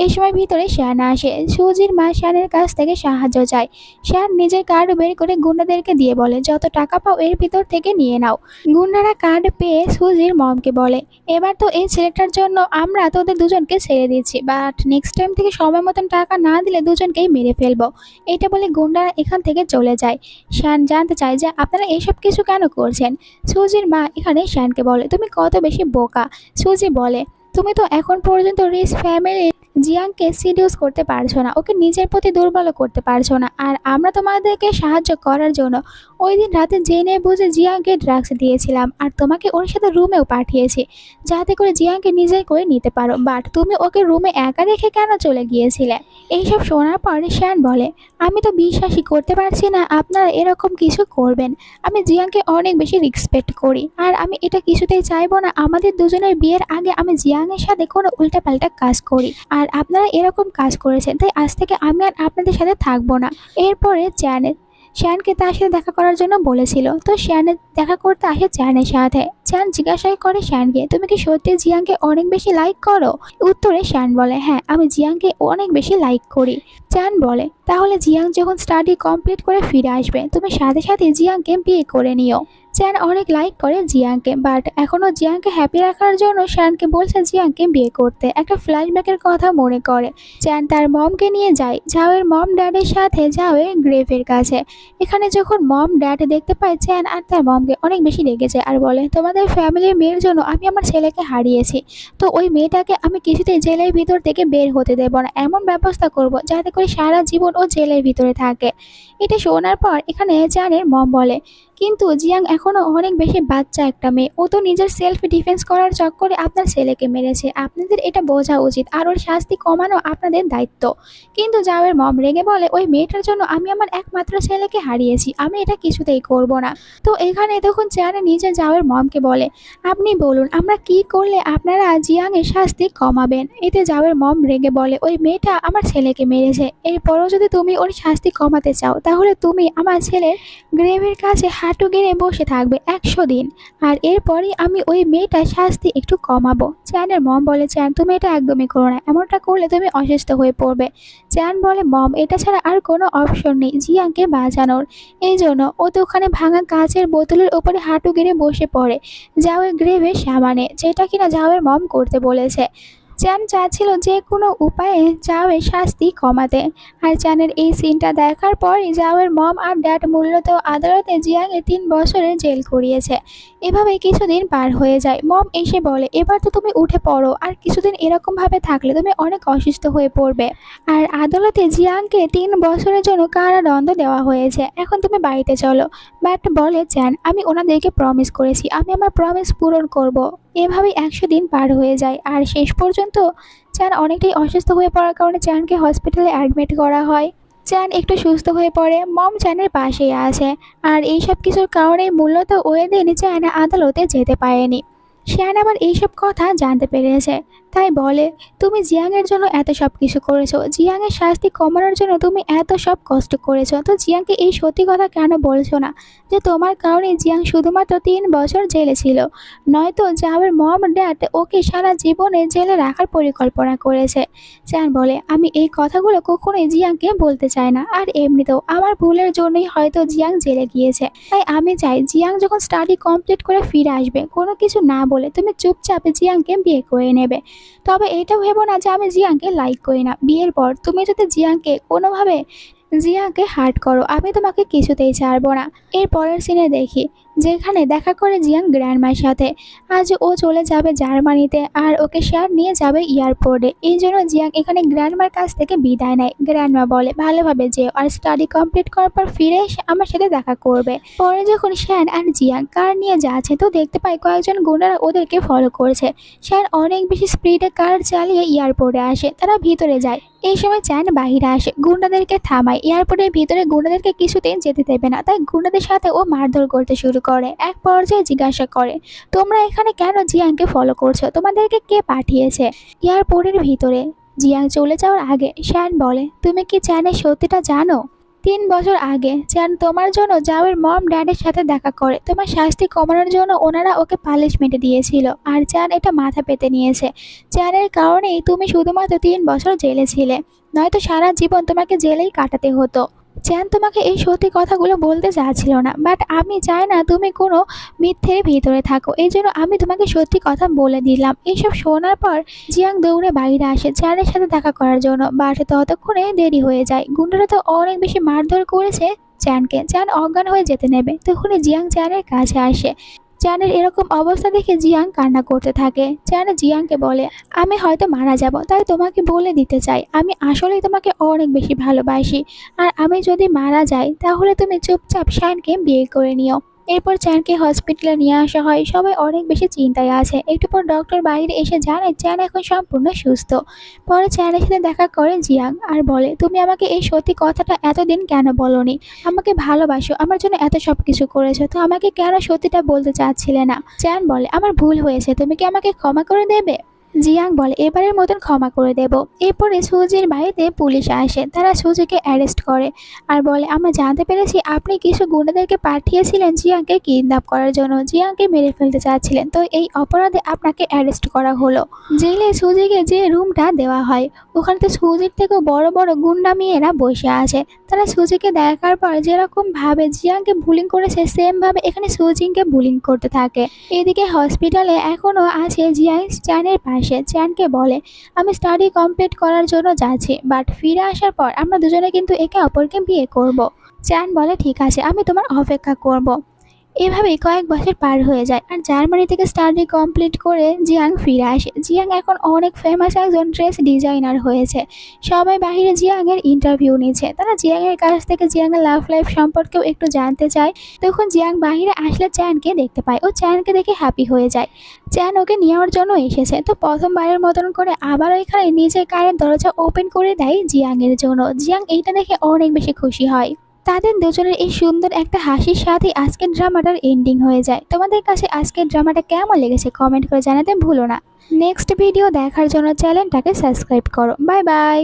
এই সময় ভিতরে শ্যান আসে। সুজির মা শ্যানের কাছ থেকে সাহায্য চায়। শ্যান নিজের কার্ড বের করে গুন্ডাদেরকে দিয়ে বলে, যত টাকা পাও এর ভিতর থেকে নিয়ে নাও। গুন্ডারা কার্ড পেয়ে সুজির মমকে বলে, এবার তো এই ছেলেটার জন্য আমরা তোদের দুজনকে ছেড়ে দিচ্ছি, বাট নেক্সট টাইম থেকে সময় মতন টাকা না দিলে দুজনকেই মেরে ফেলবো। এটা বলে গুন্ডারা এখান থেকে চলে যায়। শান জানতে চায় যে আপনারা এসব কিছু কেন করছেন। সুজির মা এখানে শানকে বলে, তুমি কত বেশি বোকা। সুজি বলে, তুমি তো এখন পর্যন্ত রিস ফ্যামিলি জিয়াংকে সিডিউস করতে পারছো না, ওকে নিজের প্রতি দুর্বল করতে পারছো না, আর আমরা তোমাদেরকে সাহায্য করার জন্য ওই দিন রাতে জেনে বুঝে জিয়াংকে ড্রাগস দিয়েছিলাম আর তোমাকে ওর সাথে রুমেও পাঠিয়েছি যাতে করে জিয়াংকে নিজেই করে নিতে পারো, বাট তুমি ওকে রুমে একা রেখে কেন চলে গিয়েছিলে। এইসব শোনার পর শ্যান বলে, আমি তো বিশ্বাসই করতে পারছি না আপনারা এরকম কিছু করবেন। আমি জিয়াংকে অনেক বেশি রেসপেক্ট করি আর আমি এটা কিছুতেই চাইবো না আমাদের দুজনের বিয়ের আগে আমি জিয়াংয়ের সাথে কোনো উল্টাপাল্টা কাজ করি, আর আপনারা এরকম কাজ করেছেন তাই আজ থেকে আমি আর আপনাদের সাথে থাকবো না। এরপরে শ্যানকে তার সাথে দেখা করার জন্য বলেছিল, তো শ্যানের দেখা করতে আসে চ্যানের সাথে। চ্যান জিজ্ঞাসা করে শ্যানকে, তুমি কি সত্যি জিয়াংকে অনেক বেশি লাইক করো? উত্তরে শ্যান বলে, হ্যাঁ আমি জিয়াংকে অনেক বেশি লাইক করি। চ্যান বলে, তাহলে জিয়াং যখন স্টাডি কমপ্লিট করে ফিরে আসবে তুমি সাথে সাথে জিয়াংকে বিয়ে করে নিও। চ্যান অনেক লাইক করে জিয়াংকে, বাট এখনও জিয়াংকে হ্যাপি রাখার জন্য শ্যানকে বলছে জিয়াংকে বিয়ে করতে। একটা ফ্ল্যাশব্যাকের কথা মনে করে চ্যান তার মমকে নিয়ে যায় ঝাওয়ের মম ড্যাডের সাথে ঝাওয়ের গ্রেভের কাছে। এখানে যখন মম ড্যাড দেখতে পায় চ্যান আর তার মমকে অনেক বেশি রেগে যায় আর বলে, তোমাদের ফ্যামিলির মেয়ের জন্য আমি আমার ছেলেকে হারিয়েছি, তো ওই মেয়েটাকে আমি কিছুতেই জেলের ভিতর থেকে বের হতে দেব না, এমন ব্যবস্থা করব যাতে করে সারা জীবন ও জেলের ভিতরে থাকে। এটা শোনার পর এখানে চ্যানের মম বলে, কিন্তু জিয়াং এখনো অনেক বেশি বাচ্চা একটা মেয়ে, ও তো নিজের সেলফ ডিফেন্স করার চক্করে আপনার ছেলেকে মেরেছে, আপনাদের এটা বোঝা উচিত আর ওর শাস্তি কমানো আপনাদের দায়িত্ব। কিন্তু জাওয়ের মম রেগে বলে, ওই মেয়েটার জন্য আমি আমার একমাত্র ছেলেকে হারিয়েছি, আমি এটা কিছুতেই করব না। তো এখানে তখন চ্যানে নিজে জাওয়ের মমকে বলে, আপনি বলুন আমরা কি করলে আপনারা জিয়াংয়ের শাস্তি কমাবেন। এতে জাওয়ের মম রেগে বলে, ওই মেয়েটা আমার ছেলেকে মেরেছে, এরপরও যদি তুমি ওর শাস্তি কমাতে চাও তাহলে তুমি আমার ছেলের গ্রেভের কাছে হাঁটু গেড়ে বসে থাকবে 100 দিন, আর এরপরই আমি ওই মেয়েটার শাস্তি একটু কমাবো। চ্যানের মম বলে, চ্যান তুমি এটা একদমই করো না, এমনটা করলে তুমি অসুস্থ হয়ে পড়বে। চ্যান বলে, মম এটা ছাড়া আর কোনো অপশন নেই জিয়াংকে বাঁচানোর। এই জন্য ও তো ওখানে ভাঙা কাচের বোতলের উপরে হাঁটু গেড়ে বসে পড়ে জাওয়ের গ্রেভের সামনে, যেটা কিনা জাওয়ের মম করতে বলেছে। চ্যান চাচ্ছিল যে কোনো উপায়ে জাওয়ের শাস্তি কমাতে, আর চ্যানের এই সিনটা দেখার পরই জাওয়ের মম আর ড্যাড মূলত আদালতে জিয়াংয়ের 3 বছরের জেল করিয়েছে। এভাবে কিছুদিন পার হয়ে যায়। মম এসে বলে, এবার তো তুমি উঠে পড়ো, আর কিছুদিন এরকমভাবে থাকলে তুমি অনেক অসুস্থ হয়ে পড়বে। আর আদালতে জিয়াংকে 3 বছরের জন্য কারাদণ্ড দেওয়া হয়েছে, এখন তুমি বাড়িতে চলো। বাট বলে চ্যান, আমি ওনাদেরকে প্রমিস করেছি, আমি আমার প্রমিস পূরণ করব। এভাবেই 100 দিন পার হয়ে যায়, আর শেষ পর্যন্ত চ্যান অনেকটাই অসুস্থ হয়ে পড়ার কারণে চ্যানকে হসপিটালে অ্যাডমিট করা হয়। চ্যান একটু সুস্থ হয়ে পড়ে, মম চ্যানের পাশেই আছে, আর এইসব কিছুর কারণেই মূলত ওই দিন চ্যান আদালতে যেতে পারেনি। শ্যান আবার এইসব কথা জানতে পেরেছে, তাই বলে, তুমি জিয়াংয়ের জন্য এত সব কিছু করেছো, জিয়াংয়ের শাস্তি কমানোর জন্য তুমি এত সব কষ্ট করেছো, তো জিয়াংকে এই সত্যি কথা কেন বলছো না যে তোমার কারণে জিয়াং শুধুমাত্র 3 বছর জেলে ছিল, নয়তো জাওয়ের মম ড্যাড ওকে সারা জীবনে জেলে রাখার পরিকল্পনা করেছে। চ্যান বলে, আমি এই কথাগুলো কখনোই জিয়াংকে বলতে চাই না, আর এমনিতেও আমার ভুলের জন্যই হয়তো জিয়াং জেলে গিয়েছে, তাই আমি চাই জিয়াং যখন স্টাডি কমপ্লিট করে ফিরে আসবে কোনো কিছু না বলে তুমি চুপচাপ জিয়াংকে বিয়ে করে নেবে। তবে এটা ভেবো না যে আমি জিয়াংকে লাইক করি না, বিয়ের পর তুমি যদি জিয়াংকে হার্ট করো আমি তোমাকে কিছুতেই ছাড়বো না। এর পরের সিনে দেখি যেখানে দেখা করে জিয়াং গ্র্যান্ডমার সাথে। আজ ও চলে যাবে জার্মানিতে আর ওকে শেয়ার নিয়ে যাবে এয়ারপোর্টে, এই জন্য জিয়াং এখানে গ্র্যান্ডমার কাছ থেকে বিদায় নেয়। গ্র্যান্ডমা বলে, ভালোভাবে যেও আর স্টাডি কমপ্লিট করার পর ফিরে এসে আমার সাথে দেখা করবে। পরে যখন শ্যান আর জিয়াং কার নিয়ে যাচ্ছে তো দেখতে পায় কয়েকজন গুন্ডারা ওদেরকে ফলো করছে। শ্যান অনেক বেশি স্পিডে কার চালিয়ে এয়ারপোর্টে আসে, তারা ভিতরে যায়। এই সময় চ্যান বাহিরে আসে, গুন্ডাদেরকে থামায়। এয়ারপোর্টের ভিতরে গুন্ডাদেরকে কিছুতেই যেতে দেবে না, তাই গুন্ডাদের সাথে ও মারধর করতে শুরু করে। এক পর্যায়ে জিজ্ঞাসা করে, তোমরা এখানে কেন জিয়াংকে ফলো করছো, তোমাদেরকে কে পাঠিয়েছে? এয়ারপোর্টের ভিতরে জিয়াং চলে যাওয়ার আগে শ্যান বলে, তুমি কি চ্যানের সত্যিটা জানো? 3 বছর আগে চ্যান তোমার জন্য জাওয়ের মম ড্যাডের সাথে দেখা করে, তোমার শাস্তি কমানোর জন্য ওনারা ওকে পানিশমেন্ট দিয়েছিল, আর চ্যান এটা মাথা পেতে নিয়েছে। চ্যানের কারণেই তুমি শুধুমাত্র 3 বছর জেলে ছিলে, নয়তো সারা জীবন তোমাকে জেলেই কাটাতে হতো। চ্যান তোমাকে এই সত্যি কথাগুলো বলতে চাচ্ছিল না, বাট আমি চাই না তুমি কোনো মিথ্যের ভিতরে থাকো, এই জন্য আমি তোমাকে সত্যি কথা বলে দিলাম। এইসব শোনার পর জিয়াং দৌড়ে বাইরে আসে চ্যানের সাথে দেখা করার জন্য, বাট ততক্ষণে দেরি হয়ে যায়। গুন্ডারা তো অনেক বেশি মারধর করেছে চ্যানকে। চ্যান অজ্ঞান হয়ে যেতে নেবে, তখনই জিয়াং চ্যানের কাছে আসে। চ্যানের এরকম অবস্থা দেখে জিয়াং কান্না করতে থাকে। চ্যান জিয়াংকে বলে, আমি হয়তো মারা যাব, তাই তোমাকে বলে দিতে চাই আমি আসলেই তোমাকে অনেক বেশি ভালোবাসি, আর আমি যদি মারা যাই তাহলে তুমি চুপচাপ শানকে বিয়ে করে নিও। এরপর চ্যানকে হসপিটালে নিয়ে আসা হয়। সবাই অনেক বেশি চিন্তায় আছে। একটু পর ডক্টর বাইরে এসে জানায় চ্যান এখন সম্পূর্ণ সুস্থ। পরে চ্যানের সাথে দেখা করে জিয়াং আর বলে, তুমি আমাকে এই সত্যি কথাটা এতদিন কেন বলনি? আমাকে ভালোবাসো, আমার জন্য এত সব কিছু করেছো, তো আমাকে কেন সত্যিটা বলতে চাচ্ছিলে না? চ্যান বলে, আমার ভুল হয়েছে, তুমি কি আমাকে ক্ষমা করে দেবে? জিয়াং বলে, এবারের মতন ক্ষমা করে দেব। এরপরে সুজির বাড়িতে পুলিশ আসে। তারা সুজিকে অ্যারেস্ট করে আর বলে, আমরা জানতে পেরেছি আপনি কিছু গুন্ডাদেরকে পাঠিয়েছিলেন জিয়াংকে কিডন্যাপ করার জন্য, জিয়াংকে মেরে ফেলতে চাচ্ছিলেন, তো এই অপরাধে আপনাকে অ্যারেস্ট করা হলো। জেলে সুজিকে যে রুমটা দেওয়া হয়, ওখানে তো সুজির থেকেও বড় বড় গুন্ডা মেয়েরা বসে আছে। তারা সুজিকে দেখার পর যেরকম ভাবে জিয়াংকে বুলিং করেছে, সেম ভাবে এখানে সুজিংকে বুলিং করতে থাকে। এদিকে হসপিটালে এখনো আছে জিয়াং চ্যানের পাশে। চ্যানকে বলে, আমি স্টাডি কমপ্লিট করার জন্য যাচ্ছি, বাট ফিরে আসার পর আমরা দুজনে কিন্তু একে অপরকে বিয়ে করব। চ্যান বলে, ঠিক আছে, আমি তোমার অপেক্ষা করব। এভাবেই কয়েক বছর পার হয়ে যায় আর জার্মানি থেকে স্টাডি কমপ্লিট করে জিয়াং ফিরে আসে। জিয়াং এখন অনেক ফেমাস একজন ড্রেস ডিজাইনার হয়েছে। সবাই বাইরে জিয়াংয়ের ইন্টারভিউ নিচ্ছে। তারা জিয়াংয়ের কাছ থেকে জিয়াংয়ের লাভ লাইফ সম্পর্কেও একটু জানতে চায়। তখন জিয়াং বাইরে আসলে চ্যানকে দেখতে পায়। ও চ্যানকে দেখে হ্যাপি হয়ে যায়। চ্যান ওকে নেওয়ার জন্য এসেছে। তো প্রথমবারের মতন করে আবার এখানে নিজের কারের দরজা ওপেন করে দেয় জিয়াংয়ের জন্য। জিয়াং এইটা দেখে অনেক বেশি খুশি হয়। তাদের দুজনের এই সুন্দর একটা হাসির সাথে আজকের ড্রামাটার এন্ডিং হয়ে যায়। তোমাদের কাছে আজকের ড্রামাটা কেমন লেগেছে কমেন্ট করে জানাতে ভুলো না। নেক্সট ভিডিও দেখার জন্য চ্যানেলটাকে সাবস্ক্রাইব করো। Bye bye.